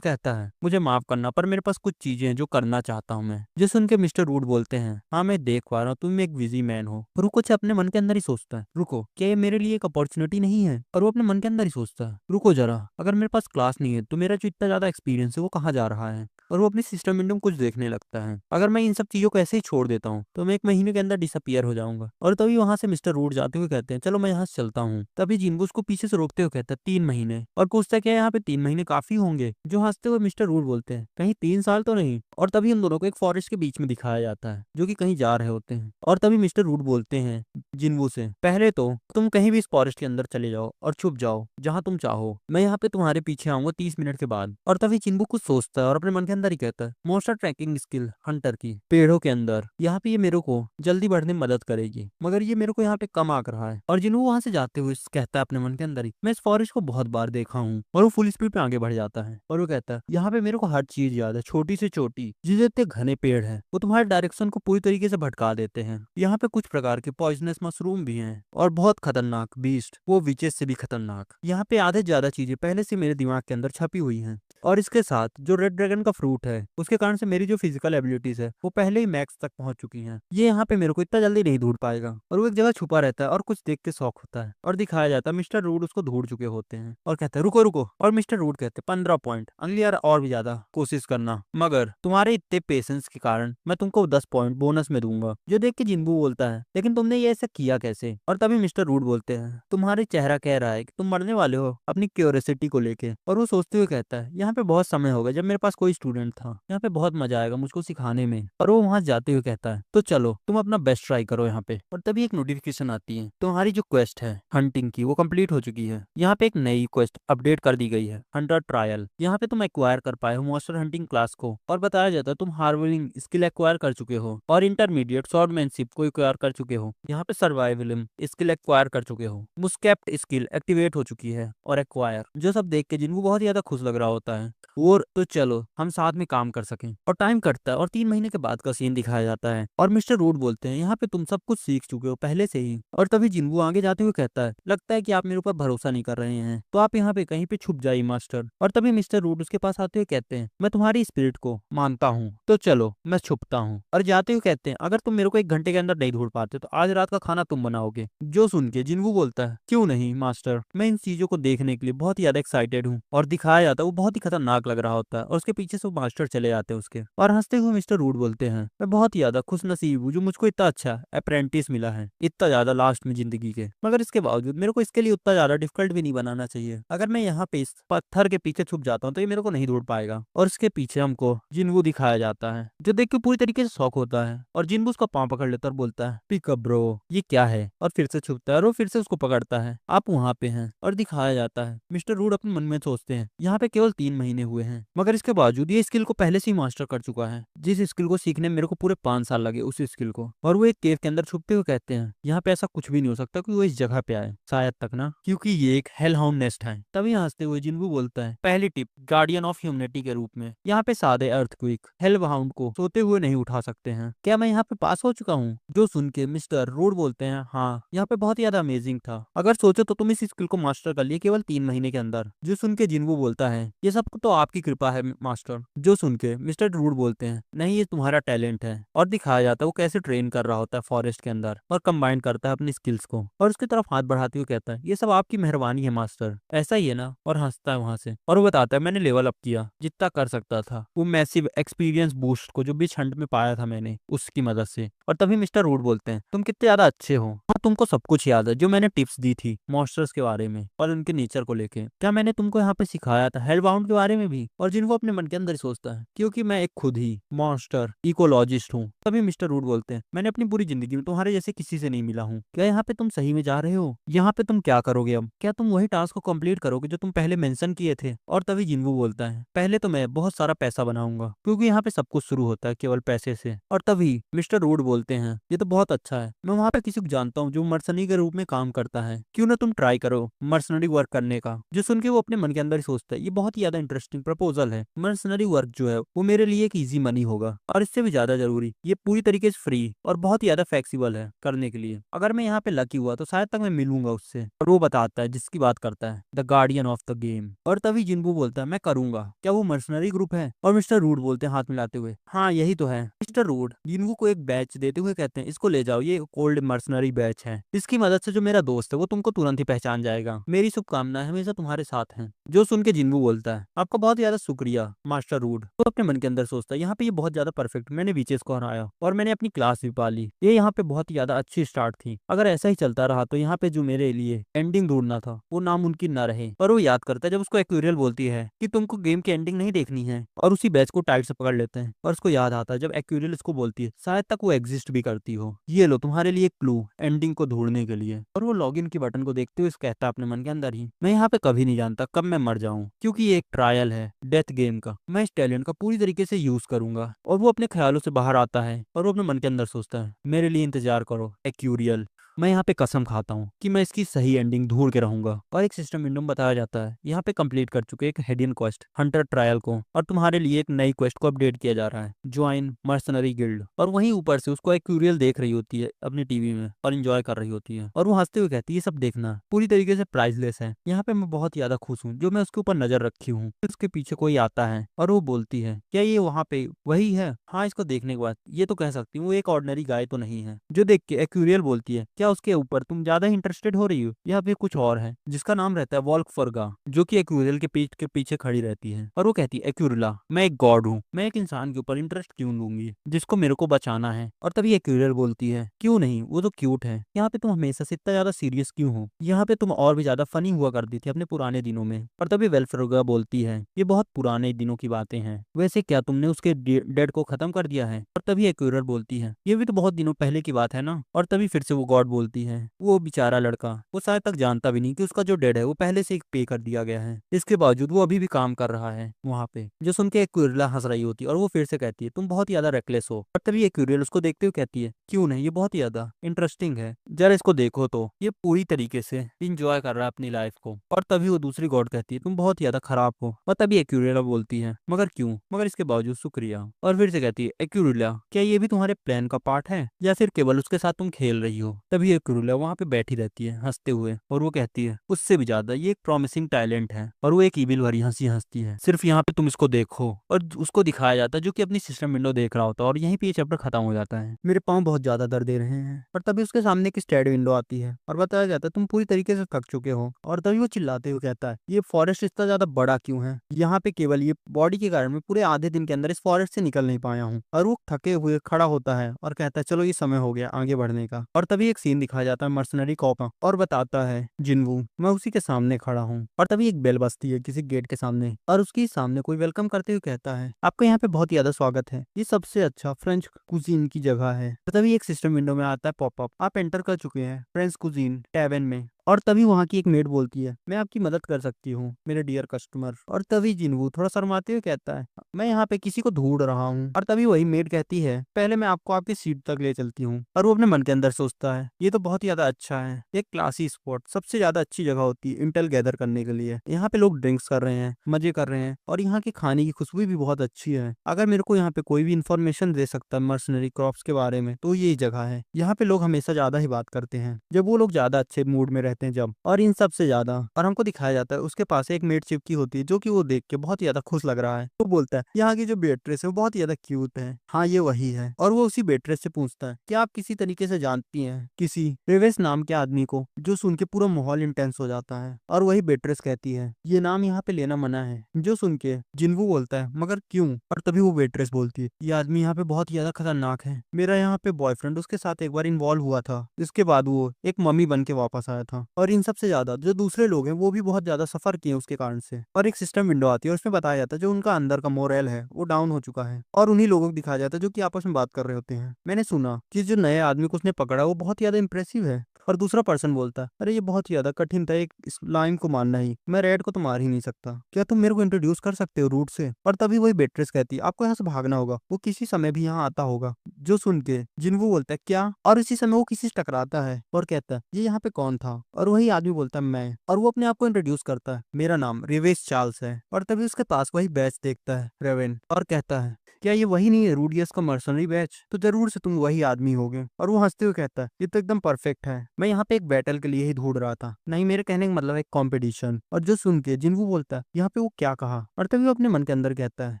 कहता है मुझे माफ करना, पर मेरे पास कुछ चीजें हैं जो करना चाहता हूँ मैं। जो सुन के मिस्टर रूड बोलते हैं हाँ मैं देख पा रहा हूँ तुम एक बिजी मैन हो। और वो कुछ अपने मन के अंदर ही सोचता है, रुको क्या ये मेरे लिए एक अपॉर्चुनिटी नहीं है? और वो अपने मन के अंदर ही सोचता है रुको जरा, अगर मेरे पास क्लास नहीं है तो मेरा जो इतना ज्यादा एक्सपीरियंस है वो कहाँ जा रहा है? और वो अपनी सिस्टम विंडम कुछ देखने लगता है। अगर मैं इन सब चीजों को ऐसे ही छोड़ देता हूँ तो मैं 1 महीने के अंदर डिसअपियर हो जाऊंगा। और तभी वहां से मिस्टर रूड जाते हुए कहते हैं चलो मैं यहाँ से चलता हूँ। तभी जिन्बू उसको पीछे से रोकते हुए कहता है 3 महीने, और पूछता है क्या यहाँ पे 3 महीने काफी होंगे? जो हंसते हुए मिस्टर रूड बोलते हैं कहीं 3 साल तो नहीं? और तभी उन दोनों को एक फॉरेस्ट के बीच में दिखाया जाता है जो कि कहीं जा रहे होते हैं। और तभी मिस्टर रूड बोलते हैं जिन्बू से पहले तो तुम कहीं भी इस फॉरेस्ट के अंदर चले जाओ और छुप जाओ जहां तुम चाहो, मैं यहाँ पे तुम्हारे पीछे आऊंगा 30 मिनट के बाद। और तभी जिन्बू कुछ सोचता है और अपने मन के अंदर ही कहता है मोस्टर ट्रैकिंग स्किल हंटर की पेड़ों के अंदर, यहाँ पे ये मेरे को जल्दी बढ़ने में मदद करेगी, मगर ये मेरे को यहाँ पे कम आंक रहा है। और जिन्बू वहां से जाते हुए कहता है अपने मन के अंदर ही मैं इस फॉरेस्ट को बहुत बार देखा हूँ। और वो फुल स्पीड पे आगे बढ़ जाता है और वो कहता है यहाँ पे मेरे को हर चीज याद है, छोटी से छोटी जितने इतने घने पेड़ है वो तुम्हारे डायरेक्शन को पूरी तरीके से भटका देते हैं। यहाँ पे कुछ प्रकार के पॉइजनस मशरूम भी हैं और बहुत खतरनाक बीस्ट, वो विचेस से भी खतरनाक। यहाँ पे आधे ज्यादा चीजें पहले से मेरे दिमाग के अंदर छपी हुई हैं। और इसके साथ जो रेड ड्रैगन का फ्रूट है उसके कारण से मेरी जो फिजिकल एबिलिटीज है वो पहले ही मैक्स तक पहुंच चुकी हैं। ये यहाँ पे मेरे को इतना जल्दी नहीं ढूंढ पाएगा। और वो एक जगह छुपा रहता है और कुछ देख के शौक होता है और दिखाया जाता है मिस्टर रूड उसको ढूंढ चुके होते हैं और कहते हैं रुको रुको। और मिस्टर रूड कहते हैं 15 पॉइंट, अगली बार और भी ज्यादा कोशिश करना, मगर तुम्हारे इतने पेशेंस के कारण मैं तुमको 10 पॉइंट बोनस में दूंगा। जो देख के जिन्बू बोलता है लेकिन तुमने ये ऐसा किया कैसे? और तभी मिस्टर रूड बोलते हैं तुम्हारे चेहरा कह रहा है कि तुम मरने वाले हो अपनी क्यूरियोसिटी को लेके। और वो सोचते हुए कहता है यहाँ पे बहुत समय हो गया जब मेरे पास कोई स्टूडेंट था, यहाँ पे बहुत मजा आएगा मुझको सिखाने में। और वो वहां जाते हुए कहता है तो चलो तुम अपना बेस्ट ट्राई करो यहाँ पे। और तभी एक नोटिफिकेशन आती है तुम्हारी जो क्वेस्ट है हंटिंग की वो कंप्लीट हो चुकी है। यहाँ पे एक नई क्वेस्ट अपडेट कर दी गई है हंटर ट्रायल। यहाँ पे तुम एक्वायर कर पाए हो मॉन्स्टर हंटिंग क्लास को और बताया जाता है तुम हार्बरिंग स्किल एक्वायर कर चुके हो और इंटरमीडिएट स्वॉर्डमैनशिप को एक्वायर कर चुके हो। यहाँ पे सर्वाइवलिज्म स्किल एक्वायर कर चुके हो, मुस्केप्ट स्किल एक्टिवेट हो चुकी है और एक्वायर। जो सब देख के जिनको बहुत ज्यादा खुश लग रहा होता है। और तो चलो हम साथ में काम कर सकें। और टाइम कटता है और 3 महीने के बाद का सीन दिखाया जाता है और मिस्टर रूड बोलते हैं यहाँ पे तुम सब कुछ सीख चुके हो पहले से ही। और तभी जिन्बू आगे जाते हुए कहता है लगता है कि आप मेरे ऊपर भरोसा नहीं कर रहे हैं तो आप यहाँ पे कहीं पे छुप जाइए मास्टर। और तभी मिस्टर रूड उसके पास आते हुए कहते हैं मैं तुम्हारी स्पिरिट को मानता हूँ तो चलो मैं छुपता हूँ। और जाते हुए कहते हैं अगर तुम मेरे को 1 घंटे के अंदर नहीं ढूंढ पाते तो आज रात का खाना तुम बनाओगे। जो सुन के जिन्बू बोलता है क्यों नहीं मास्टर, मैं इन चीजों को देखने के लिए बहुत ही ज्यादा एक्साइटेड हूँ। और दिखाया जाता है वो बहुत ही खतरनाक लग रहा होता है और उसके पीछे से वो मास्टर चले जाते हैं उसके। और हंसते हुए मिस्टर रूड बोलते हैं मैं बहुत ही ज्यादा खुश नसीब हूँ जो मुझको इतना अच्छा अप्रेंटिस मिला है इतना ज्यादा लास्ट में जिंदगी के, मगर इसके बावजूद मेरे को इसके लिए उतना ज्यादा डिफिकल्ट भी नहीं बनाना चाहिए। अगर मैं यहाँ पे इस पत्थर के पीछे छुप जाता हूँ तो ये मेरे को नहीं ढूंढ पाएगा। और इसके पीछे हमको जिन्बू दिखाया जाता है जो देख के पूरी तरीके से शौक होता है और जिन्बू उसका पाँव पकड़ लेता है और बोलता है पिकअप ब्रो ये क्या है? और फिर से छुपता है और वो फिर से उसको पकड़ता है आप वहाँ पे हैं। और दिखाया जाता है मिस्टर रूड अपने मन में सोचते हैं यहाँ पे केवल 3 महीने हुए हैं मगर इसके बावजूद ये स्किल को पहले से ही मास्टर कर चुका है जिस स्किल को सीखने में मेरे को पूरे 5 साल लगे उस स्किल को। और वो एक केव के अंदर छुपते हुए कहते हैं यहाँ पे ऐसा कुछ भी नहीं हो सकता कि वो इस जगह पे आए शायद तक ना, क्योंकि ये एक हेलहाउंड नेस्ट है। तभी हंसते हुए जिन्बू बोलता है पहली टिप गार्डियन ऑफ ह्यूमैनिटी के रूप में यहाँ पे सादे अर्थक्वेक हेलहाउंड को सोते हुए नहीं उठा सकते हैं। क्या मैं यहाँ पे पास हो चुका हूँ? जो सुन के मिस्टर रूड बोलते हैं हाँ यहाँ पे बहुत ज्यादा अमेजिंग था, अगर सोचो तो तुम इस स्किल को मास्टर कर लिए केवल 3 महीने के अंदर। जो सुन के जिन्बू बोलता है ये सब तो आपकी कृपा है मास्टर। जो सुन के मिस्टर रूड बोलते हैं नहीं ये तुम्हारा टैलेंट है। और दिखाया जाता है वो कैसे ट्रेन कर रहा होता है फॉरेस्ट के अंदर और कंबाइन करता है अपनी स्किल्स को और उसकी तरफ हाथ बढ़ाते हुए कहता है ये सब आपकी मेहरबानी है मास्टर, ऐसा ही है ना? और हंसता है वहां से और वो बताता है मैंने लेवल अप किया जितना कर सकता था वो मैसिव एक्सपीरियंस बूस्ट को जो बीच हंट में पाया था मैंने उसकी मदद से। और तभी मिस्टर रूड बोलते हैं तुम कितने ज्यादा अच्छे हो, हाँ तुमको सब कुछ याद है जो मैंने टिप्स दी थी मॉन्स्टर्स के बारे में और उनके नेचर को लेके। क्या मैंने तुमको यहाँ पे सिखाया था हेलबाउंड के के बारे में भी। और जिन वो अपने मन के अंदर सोचता है क्योंकि मैं एक खुद ही मॉन्स्टर इकोलॉजिस्ट हूँ। तभी मिस्टर रूड बोलते हैं, मैंने अपनी पूरी जिंदगी में तुम्हारे जैसे किसी से नहीं मिला हूँ। क्या यहाँ पे तुम सही में जा रहे हो? यहाँ पे तुम क्या करोगे अब? क्या तुम वही टास्क को कंप्लीट करोगे जो तुम पहले मेंशन किए थे? और तभी जिन्वू बोलता है, पहले तो मैं बहुत सारा पैसा बनाऊंगा क्योंकि यहाँ पे सब कुछ शुरू होता है केवल पैसे से। और तभी मिस्टर रूड बोलते हैं, ये तो बहुत अच्छा है, मैं वहाँ पे किसी को जानता हूँ जो मर्सनरी के रूप में काम करता है, क्यों ना तुम ट्राई करो मर्सनरी वर्क करने का। जो सुन के वो अपने मन के अंदर ही सोचता है, ये बहुत ही ज्यादा इंटरेस्टिंग प्रपोजल है। मर्सनरी वर्क जो है वो मेरे लिए एक इजी मनी होगा, और इससे भी ज्यादा जरूरी ये पूरी तरीके से फ्री और बहुत ही ज्यादा फ्लेक्सिबल है करने के लिए। अगर मैं यहाँ पे लकी हुआ तो शायद तक मैं मिलूंगा उससे। और वो बताता है, जिसकी बात करता है, the guardian of the game. और तभी जिन्बू बोलता है, मैं करूंगा। क्या वो मर्सनरी ग्रुप है? और मिस्टर रूड बोलते हैं हाथ मिलाते हुए, हाँ यही तो है। मिस्टर रूड जिन्बू को एक बैच देते हुए कहते हैं, इसको ले जाओ, ये कोल्ड मर्सनरी बैच है। इसकी मदद से जो मेरा दोस्त है वो तुमको तुरंत ही पहचान जाएगा। मेरी शुभकामनाएं हमेशा तुम्हारे साथ हैं। जो सुन के जिन्बू बोलता है, आपका बहुत ज्यादा शुक्रिया मास्टर रूड। तो अपने मन के अंदर सोचता है, यहाँ पे ये बहुत ज्यादा परफेक्ट, मैंने बीचेस को हराया और मैंने अपनी क्लास भी पा ली। ये यहाँ पे बहुत ही ज्यादा अच्छी स्टार्ट थी। अगर ऐसा ही चलता रहा तो यहाँ पे जो मेरे लिए एंडिंग ढूंढना था वो नामुमकिन ना रहे। पर वो याद करता है जब उसको एक्वेरियल बोलती है कि तुमको गेम की एंडिंग नहीं देखनी है, और उसी बैच को टाइट से पकड़ लेते हैं। और उसको याद आता है जब एक्वेरियल इसको बोलती है शायद तक वो एग्जिस्ट भी करती हो, ये लो तुम्हारे लिए क्लू एंडिंग को ढूंढने के लिए। और वो लॉगिन की बटन को देखते हुए कहता है अपने मन के अंदर ही, मैं यहाँ पे कभी नहीं जानता कब मैं मर जाऊं, क्योंकि ये एक ट्रायल है डेथ गेम का। मैं इस टैलेंट का पूरी तरीके से यूज करूंगा। और वो अपने ख्यालों से बाहर आता है और वो अपने मन के अंदर सोचता है, मेरे लिए इंतजार करो एक्यूरियल, मैं यहाँ पे कसम खाता हूँ कि मैं इसकी सही एंडिंग ढूंढ के रहूंगा। और एक सिस्टम विंडो में बताया जाता है, यहाँ पे कंप्लीट कर चुके एक हेडियन क्वेस्ट हंटर ट्रायल को, और तुम्हारे लिए एक नई क्वेस्ट को अपडेट किया जा रहा है, ज्वाइन मर्सनरी गिल्ड। और वहीं ऊपर से उसको एक्यूरियल देख रही होती है अपनी टीवी में और इंजॉय कर रही होती है। और वो हंसते हुए कहती है, ये सब देखना पूरी तरीके से प्राइसलेस है, यहाँ पे मैं बहुत ज्यादा खुश हूँ जो मैं उसके ऊपर नजर रखी हूँ। उसके पीछे कोई आता है और वो बोलती है, क्या ये वहाँ पे वही है? हाँ, इसको देखने के बाद ये तो कह सकती हूँ वो एक ऑर्डिनरी गाय तो नहीं है। जो देख के एक्यूरियल बोलती है, क्या उसके ऊपर तुम ज्यादा इंटरेस्टेड हो रही हो या फिर कुछ और है? जिसका नाम रहता है वॉल्क फर्गा, जो कि एक्यूरियल के पीठ के पीछे खड़ी रहती है। और वो कहती है, एक्यूरिला मैं एक गॉड हूँ, मैं एक इंसान के ऊपर इंटरेस्ट क्यों लूंगी जिसको मेरे को बचाना है। और तभी एक्यूरियल बोलती है, क्यों नहीं, वो तो क्यूट है। यहाँ पे तुम हमेशा से इतना ज्यादा सीरियस क्यों हो? यहाँ पे तुम और भी ज्यादा फनी हुआ करती थी अपने पुराने दिनों में। और तभी वेल्फरगा बोलती है, ये बहुत पुराने दिनों की बातें हैं, वैसे क्या तुमने उसके डेड को खत्म कर दिया है? और तभी एक्यूरियल बोलती है, ये भी तो बहुत दिनों पहले की बात है ना। और तभी फिर से वो गॉड बोलती है, वो बेचारा लड़का, वो शायद तक जानता भी नहीं कि उसका जो डेड है वो पहले से ही पे कर दिया गया है, इसके बावजूद वो अभी भी काम कर रहा है वहाँ पे। जो सुन के एक्यूरियल हंस रही होती है और वो फिर से कहती है, तुम बहुत ज्यादा रेकलेस हो। और तभी एक्यूरियल उसको देखते हुए कहती है, क्यों नहीं, ये बहुत ज्यादा इंटरेस्टिंग है, जरा इसको देखो तो, ये पूरी तरीके से इंजॉय कर रहा है अपनी लाइफ को। और तभी वो दूसरी गॉड कहती है, तुम बहुत ज्यादा खराब हो। और तभी एक्यूरियल बोलती है, मगर क्यों, मगर इसके बावजूद शुक्रिया। और फिर से कहती है, एक्यूरिया क्या ये भी तुम्हारे प्लान का पार्ट है या फिर केवल उसके साथ तुम खेल रही हो? तभी एक्यूरिया वहाँ पे बैठी रहती है हंसते हुए और वो कहती है, उससे भी ज्यादा ये एक प्रॉमिसिंग टैलेंट है। और वो एक ईविल भरी हंसी हंसती है, सिर्फ यहाँ पे तुम इसको देखो। और उसको दिखाया जाता है जो कि अपनी सिस्टम विंडो देख रहा होता है। और यहीं पे ये चैप्टर खत्म हो जाता है। मेरे पाँव बहुत ज्यादा दर्द दे रहे हैं। और तभी उसके सामने एक स्टैड विंडो आती है और बताया जाता है, तुम पूरी तरीके से थक चुके हो। और तभी वो चिल्लाते हुए कहता है, ये फॉरेस्ट इतना ज्यादा बड़ा क्यों है? यहाँ पे केवल ये बॉडी के कारण मैं पूरे आधे दिन के अंदर इस फॉरेस्ट से निकल नहीं पाया हूँ। और वो थके हुए खड़ा होता है और कहता है, चलो ये समय हो गया आगे बढ़ने का। और तभी एक सीन दिखाया जाता है मर्सनरी कॉप का और बताता है, जिन्वू मैं उसी के सामने खड़ा हूँ। और तभी एक बेल बजती है किसी गेट के सामने और उसके सामने कोई वेलकम करते हुए कहता है, आपका यहाँ पे बहुत ज्यादा स्वागत है, ये सबसे अच्छा फ्रेंच कुजीन की जगह है। और तभी एक सिस्टम विंडो में आता है पॉपअप, आप एंटर कर चुके हैं फ्रेंच कुजीन टैवन में। और तभी वहाँ की एक मेड बोलती है, मैं आपकी मदद कर सकती हूँ मेरे डियर कस्टमर। और तभी जिन्वू थोड़ा शर्माते हुए कहता है, मैं यहाँ पे किसी को ढूंढ रहा हूँ। और तभी वही मेड कहती है, पहले मैं आपको आपकी सीट तक ले चलती हूँ। और वो अपने मन के अंदर सोचता है, ये तो बहुत ज्यादा अच्छा है, एक क्लासी स्पॉट, सबसे ज्यादा अच्छी जगह होती है इंटेल गैदर करने के लिए। यहाँ पे लोग ड्रिंक्स कर रहे हैं, मजे कर रहे हैं, और यहाँ के खाने की खुशबू भी बहुत अच्छी है। अगर मेरे को यहाँ पे कोई भी इन्फॉर्मेशन दे सकता है मर्सनरी क्रॉप्स के बारे में तो ये जगह है। यहाँ पे लोग हमेशा ज्यादा ही बात करते हैं जब वो लोग ज्यादा अच्छे मूड में रहते हैं जब। और इन सब से ज्यादा और हमको दिखाया जाता है उसके पास एक मेड चिपकी होती है जो कि वो देख के बहुत ज्यादा खुश लग रहा है। वो बोलता है, यहाँ की जो बेट्रेस है वो बहुत ज्यादा क्यूट है। हाँ ये वही है। और वो उसी बेट्रेस से पूछता है, क्या आप किसी तरीके से जानती हैं किसी रेवेस नाम के आदमी को? जो सुन के पूरा माहौल इंटेंस हो जाता है। और वही बेट्रेस कहती है, ये नाम यहाँ पे लेना मना है। जो सुन के जिन्वू बोलता है, मगर क्यों? और तभी वो बेट्रेस बोलती है, ये आदमी यहाँ पे बहुत ज्यादा खतरनाक है, मेरा यहाँ पे बॉयफ्रेंड उसके साथ एक बार इन्वॉल्व हुआ था, इसके बाद वो एक मम्मी बन के वापस आया था। था, और इन सबसे ज्यादा जो दूसरे लोग हैं वो भी बहुत ज्यादा सफर किए उसके कारण से। और एक सिस्टम विंडो आती है और उसमें बताया जाता है जो उनका अंदर का मोरल है वो डाउन हो चुका है, और उन्हीं लोगों को दिखाया जाता है जो कि आपस में बात कर रहे होते हैं। मैंने सुना कि जो नए आदमी को उसने पकड़ा वो बहुत ज्यादा इंप्रेसिव है। और दूसरा पर्सन बोलता है, अरे ये बहुत ज्यादा कठिन था एक इस लाइन को मानना ही, मैं रेड को तो मार ही नहीं सकता, क्या तुम मेरे को इंट्रोड्यूस कर सकते हो रूट से। और तभी वही बेट्रेस कहती है, आपको यहाँ से भागना होगा, वो किसी समय भी यहाँ आता होगा। जो सुन के जिन्वू बोलता है क्या, और इसी समय वो किसी से टकराता है और कहता है ये यहाँ पे कौन था, और वही आदमी बोलता है मैं, और वो अपने आप को इंट्रोड्यूस करता है, मेरा नाम रिवेश चार्ल्स है। और तभी उसके पास वही बैच देखता है रेवेन, और कहता है क्या ये वही नहीं है रूडियस का मर्सनरी बैच, तो जरूर से तुम वही आदमी होगे। और वो हंसते हुए कहता है ये तो एकदम परफेक्ट है, मैं यहाँ पे एक बैटल के लिए ही ढूंढ रहा था, नहीं मेरे कहने का मतलब एक कंपटीशन। और जो सुन के जिन्वू बोलता है यहाँ पे वो क्या कहा, और तभी वो अपने मन के अंदर कहता है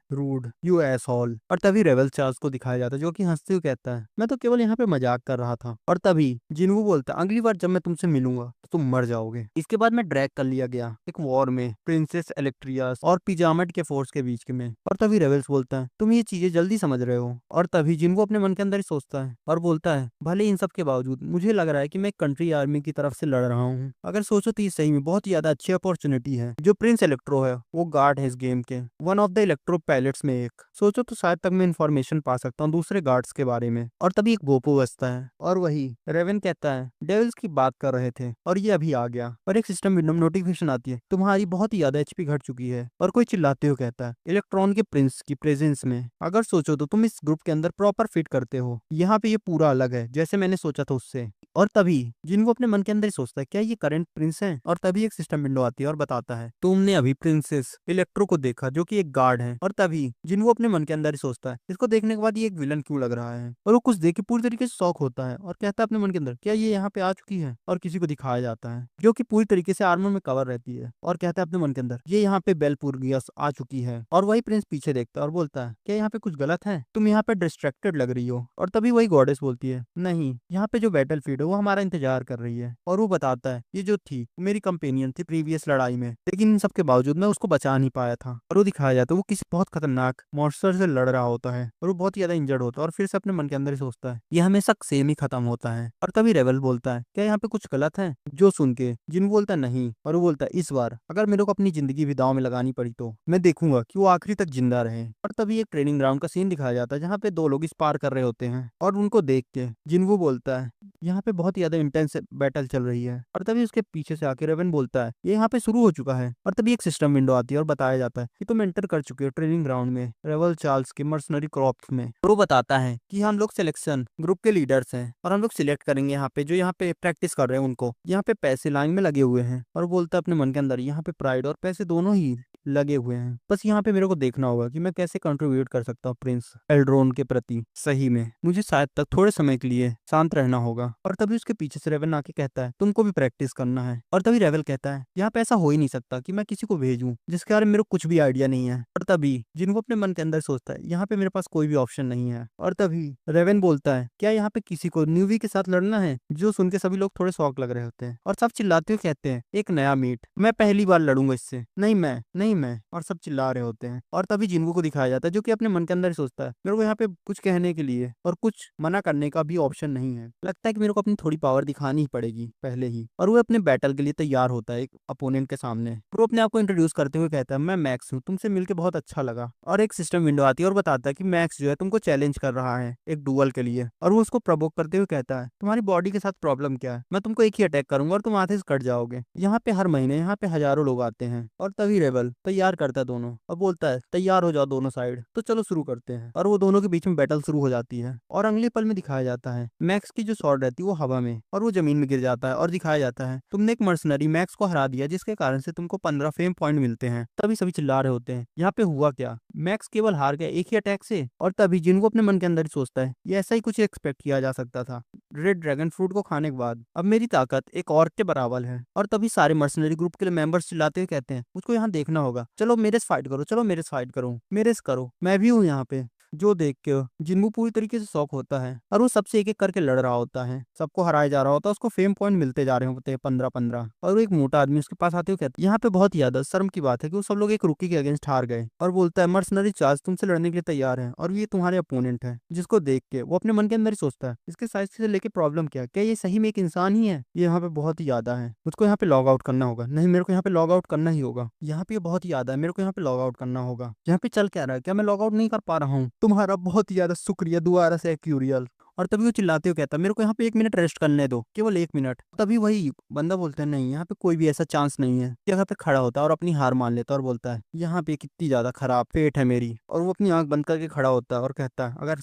रूड यू एस हॉल। और तभी रेवल चार्ल्स को दिखाया जाता है जो कि हंसते हुए कहता है मैं तो केवल यहाँ पे मजाक कर रहा था। और तभी जिन्वू बोलता है अगली बार जब मैं तुमसे मिलूंगा तो तुम मर जाओगे। इसके बाद मैं ड्रैग कर लिया गया एक वॉर में प्रिंसेस इलेक्ट्रियास और पिजामट के फोर्स के बीच में। और तभी रेवल्स बोलता है तुम ये चीजें जल्दी समझ रहे हो। और तभी जिन्वू अपने मन के अंदर ही सोचता है और बोलता है भले इन सब के बावजूद मुझे लग रहा है कि मैं कंट्री आर्मी की तरफ से लड़ रहा हूँ, अगर सोचो तो ये सही में बहुत ज्यादा अच्छी अपॉर्चुनिटी है। जो प्रिंस इलेक्ट्रो है वो गार्ड है इस गेम के, one of the electro pilots में एक, सोचो तो शायद तक मैं इन्फॉर्मेशन पा सकता हूँ दूसरे गार्ड्स के बारे में। और तभी एक बोपो बजता है और वही रेवन कहता है डेविल्स की बात कर रहे थे और ये अभी आ गया। और एक सिस्टम विंडो में नोटिफिकेशन आती है तुम्हारी बहुत ही ज्यादा एचपी घट चुकी है, और कोई चिल्लाते हुए कहता है इलेक्ट्रॉन के प्रिंस की प्रेजेंस में अगर सोचो तो तुम इस ग्रुप के अंदर प्रॉपर फिट करते हो, यहाँ पे ये पूरा अलग है जैसे मैंने सोचा था उससे। और तभी जिनको अपने मन के अंदर ही सोचता है क्या ये करंट प्रिंस है। और तभी एक सिस्टम विंडो आती है और बताता है तुमने अभी प्रिंसेस इलेक्ट्रो को देखा जो कि एक गार्ड है। और तभी जिनको अपने मन के अंदर ही सोचता है इसको देखने के बाद ये एक विलन क्यों लग रहा है, और वो कुछ देख के पूरी तरीके से शॉक होता है और कहता है अपने मन के अंदर क्या ये यहाँ पे आ चुकी है। और किसी को दिखाया जाता है जो कि पूरी तरीके से आर्मर में कवर रहती है और कहता है अपने मन के अंदर ये यहाँ पे बेलपुरगियस आ चुकी है। और वही प्रिंस पीछे देखता है और बोलता है क्या यहाँ पे कुछ गलत है, तुम यहाँ पे डिस्ट्रैक्टेड लग रही हो। और तभी वही गॉडेस बोलती है नहीं यहाँ पे जो बैटल फील्ड है वो हमारा इंतजार कर रही है। और वो बताता है ये जो थी मेरी कंपेनियन थी प्रीवियस लड़ाई में, लेकिन इन सब के बावजूद मैं उसको बचा नहीं पाया था। और वो दिखाया जाता है वो किसी बहुत खतरनाक मॉन्स्टर से लड़ रहा होता है और वो बहुत ज्यादा इंजर्ड होता है और फिर से अपने मन के अंदर ही सोचता है ये हमेशा सेम ही खत्म होता है। और तभी रेवल बोलता है क्या यहाँ पे कुछ गलत है, जो सुन के जिन बोलता है नहीं, और वो बोलता है इस बार अगर मेरे को अपनी जिंदगी भी दांव में लगानी पड़ी तो मैं देखूंगा कि वो आखिरी तक जिंदा रहे। और तभी एक ट्रेनिंग ग्राउंड का सीन दिखाया जाता है जहाँ पे दो लोग स्पार कर रहे होते हैं और उनको देख के जिनवू बोलता है यहाँ पे बहुत ज्यादा इंटेंस बैटल चल रही है। और तभी उसके पीछे से आके रेवन बोलता है ये यहाँ पे शुरू हो चुका है। और तभी एक सिस्टम विंडो आती है और बताया जाता है कि तुम एंटर कर चुके हो ट्रेनिंग ग्राउंड में रेवल चार्ल्स के मर्सनरी क्रॉप्स में। और वो बताता है कि हम लोग सिलेक्शन ग्रुप के लीडर्स हैं और हम लोग सिलेक्ट करेंगे यहाँ पे जो यहाँ पे प्रैक्टिस कर रहे हैं उनको, यहाँ पे पैसे लाइन में लगे हुए हैं। और बोलता है अपने मन के अंदर यहाँ पे प्राइड और पैसे दोनों ही लगे हुए हैं, बस यहाँ पे मेरे को देखना होगा कि मैं कैसे कंट्रीब्यूट कर सकता हूँ प्रिंस एल्ड्रोन के प्रति। सही में मुझे शायद तक थोड़े समय के लिए शांत रहना होगा। और तभी उसके पीछे से रेवन आके कहता है तुमको भी प्रैक्टिस करना है। और तभी रेवल कहता है यहाँ पे ऐसा हो ही नहीं सकता कि मैं किसी को भेजूं जिसके बारे में मेरे को कुछ भी आइडिया नहीं है। और तभी जिनको अपने मन के अंदर सोचता है यहाँ पे मेरे पास कोई भी ऑप्शन नहीं है। और तभी रेवन बोलता है क्या यहाँ पे किसी को न्यूवी के साथ लड़ना है, जो सुन के सभी लोग थोड़े शौक लग रहे होते हैं और सब चिल्लाते हुए कहते हैं एक नया मीट, मैं पहली बार लड़ूंगा इससे, नहीं मैं नहीं मैं। और सब चिल्ला रहे होते हैं। और तभी जिन्वू को दिखाया जाता है जो कि अपने मन के अंदर ही सोचता है मेरे को यहाँ पे कुछ कहने के लिए और कुछ मना करने का भी ऑप्शन नहीं है, लगता है कि मेरे को अपनी थोड़ी पावर दिखानी ही पड़ेगी पहले ही। और वो अपने बैटल के लिए तैयार होता है एक अपोनेंट के सामने। वो अपने आप को इंट्रोड्यूस करते हुए कहता है मैं मैक्स हूँ, तुमसे मिलकर बहुत अच्छा लगा। और एक सिस्टम विंडो आती है और बताता है कि मैक्स जो है तुमको चैलेंज कर रहा है एक डुअल के लिए। और वो उसको प्रवोक करते हुए कहता है तुम्हारी बॉडी के साथ प्रॉब्लम क्या है, मैं तुमको एक ही अटैक करूंगा और तुम आधे से कट जाओगे। यहाँ पे हर महीने यहाँ पे हजारों लोग आते हैं। और तभी रेवल तैयार करता है दोनों और बोलता है तैयार हो जाओ दोनों साइड, तो चलो शुरू करते हैं। और वो दोनों के बीच में बैटल शुरू हो जाती है। और अगले पल में दिखाया जाता है मैक्स की जो स्वॉर्ड रहती है वो हवा में और वो जमीन में गिर जाता है। और दिखाया जाता है तुमने एक मर्सनरी मैक्स को हरा दिया जिसके कारण से तुमको 15 फेम पॉइंट मिलते हैं। तभी सभी चिल्ला रहे होते हैं यहाँ पे हुआ क्या, मैक्स केवल हार गया एक ही अटैक से। और तभी जिनको अपने मन के अंदर ही सोचता है ये ऐसा ही कुछ एक्सपेक्ट किया जा सकता था, रेड ड्रैगन फ्रूट को खाने के बाद अब मेरी ताकत एक और के बराबर है। और तभी सारे मर्सनरी ग्रुप के मेंबर्स चिल्लाते हुए कहते हैं मुझको यहाँ देखना होगा, चलो मेरे से फाइट करो, चलो मेरे से फाइट करो, मेरे से करो, मैं भी हूँ यहाँ पे। जो देख के जिन्वू पूरी तरीके से शॉक होता है और वो सबसे एक एक करके लड़ रहा होता है, सबको हराया जा रहा होता है, उसको फेम पॉइंट मिलते जा रहे होते हैं 15-15। और वो एक मोटा आदमी उसके पास आते हुए कहता है, यहाँ पे बहुत ही ज्यादा शर्म की बात है कि वो सब लोग एक रुकी के अगेंस्ट हार गए, और बोलता है मर्सनरी चार्ज तुमसे लड़ने के लिए तैयार है और ये तुम्हारे अपोनेंट है। जिसको देख के वो अपने मन के अंदर ही सोचता है, इसके साइज से लेके प्रॉब्लम क्या ये सही में एक इंसान ही है? ये यहाँ पे बहुत ही ज्यादा है, मुझको यहाँ पे लॉग आउट करना होगा। नहीं, मेरे को यहाँ पे लॉग आउट करना ही होगा। यहाँ पे ये बहुत ही ज्यादा है, मेरे को यहाँ पे लॉग आउट करना होगा। यहाँ पे चल क्या रहा है? क्या मैं लॉग आउट नहीं कर पा रहा हूँ? तुम्हारा बहुत ही ज्यादा शुक्रिया दोबारा से क्यूरियल। और तभी वो चिल्लाते हुए कहता है, मेरे को यहाँ पे 1 मिनट रेस्ट करने दो, केवल 1 मिनट। तभी वही बंदा बोलता है, नहीं यहाँ पे कोई भी ऐसा चांस नहीं है। जगह पे खड़ा होता है और अपनी हार मान लेता है और बोलता है, यहाँ पे कितनी ज्यादा खराब पेट है मेरी। और वो अपनी आंख बंद करके खड़ा होता है और कहता है, अगर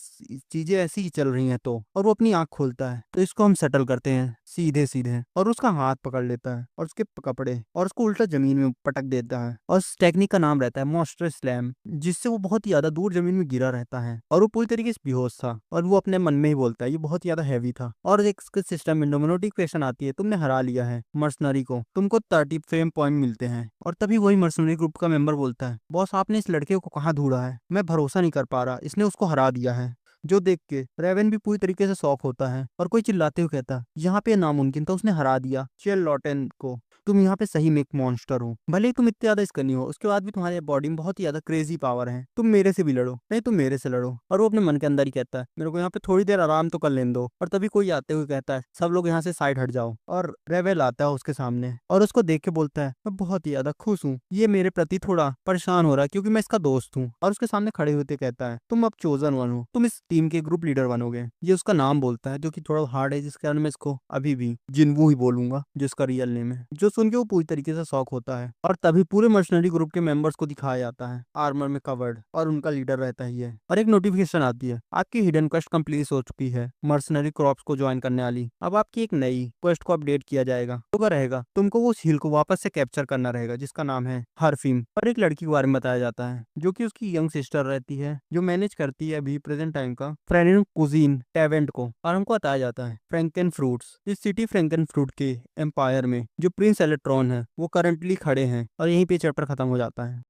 चीजें ऐसी ही चल रही हैं तो। और वो अपनी आंख खोलता है, तो इसको हम सेटल करते हैं सीधे सीधे। और उसका हाथ पकड़ लेता है और उसके कपड़े और उसको उल्टा जमीन में पटक देता है। और उस टेक्निक का नाम रहता है मॉन्स्टर स्लैम, जिससे वो बहुत ही ज्यादा दूर जमीन में गिरा रहता है। और वो पूरी तरीके से बेहोश था और वो अपने मन में ही बोलता है, ये बहुत ज्यादा हैवी था। और एक सिस्टम विंडो में नोटिफिकेशन आती है, तुमने हरा लिया है मर्सनरी को, तुमको 30 फ्रेम पॉइंट मिलते हैं। और तभी वही मर्सनरी ग्रुप का मेंबर बोलता है, बॉस आपने इस लड़के को कहाँ ढूंढा है? मैं भरोसा नहीं कर पा रहा, इसने उसको हरा दिया है। जो देख के रेवन भी पूरी तरीके से शॉक होता है और कोई चिल्लाते हुए कहता है, यहाँ पे नामुमकिन था, उसने हरा दिया चेल लॉटेन को। तुम यहाँ पे सही में एक मॉन्स्टर हो, भले ही तुम इतने ज्यादा इसका नहीं हो, उसके बाद भी तुम्हारे बॉडी में बहुत ही ज्यादा क्रेजी पावर है। तुम मेरे से भी लड़ो, नहीं तुम मेरे से लड़ो। और वो अपने मन के अंदर ही कहता है, मेरे को यहाँ पे थोड़ी देर आराम तो कर लेने दो। और तभी कोई आते हुए कहता है, सब लोग यहाँ से साइड हट जाओ। और रेवेल आता है उसके सामने और उसको देख के बोलता है, मैं बहुत ही ज्यादा खुश हूँ, ये मेरे प्रति थोड़ा परेशान हो रहा है क्योंकि मैं इसका दोस्त हूँ। और उसके सामने खड़े होते कहता है, तुम अब चोजन वन हो, तुम इस टीम के ग्रुप लीडर बनोगे। ये उसका नाम बोलता है जो कि थोड़ा हार्ड है, जिसके कारण मैं इसको अभी भी जिन्वू ही बोलूंगा, जिसका रियल नेम है। जो सुन के वो पूरी तरीके से शॉक होता है। और तभी पूरे मर्सनरी ग्रुप के मेंबर्स को दिखाया जाता है आर्मर में कवर्ड, और उनका लीडर रहता ही है। और एक नोटिफिकेशन आती है, आपकी हिडन क्वेस्ट कंप्लीट हो चुकी है मर्सनरी क्रॉप्स को ज्वाइन करने वाली। अब आपकी एक नई क्वेस्ट को अपडेट किया जाएगा, तो क्या रहेगा, तुमको वो झील को वापस से कैप्चर करना रहेगा, जिसका नाम है हरफिम। और एक लड़की के बारे में बताया जाता है जो कि उसकी यंग सिस्टर रहती है, जो मैनेज करती है अभी प्रेजेंट टाइम का फ्रेंड कुजीन टेवेंट को। और हमको बताया जाता है फ्रैंकन फ्रूट्स, इस सिटी फ्रैंकन फ्रूट के एम्पायर में जो प्रिंस एलेक्ट्रॉन है वो करंटली खड़े हैं। और यहीं पे चैप्टर खत्म हो जाता है।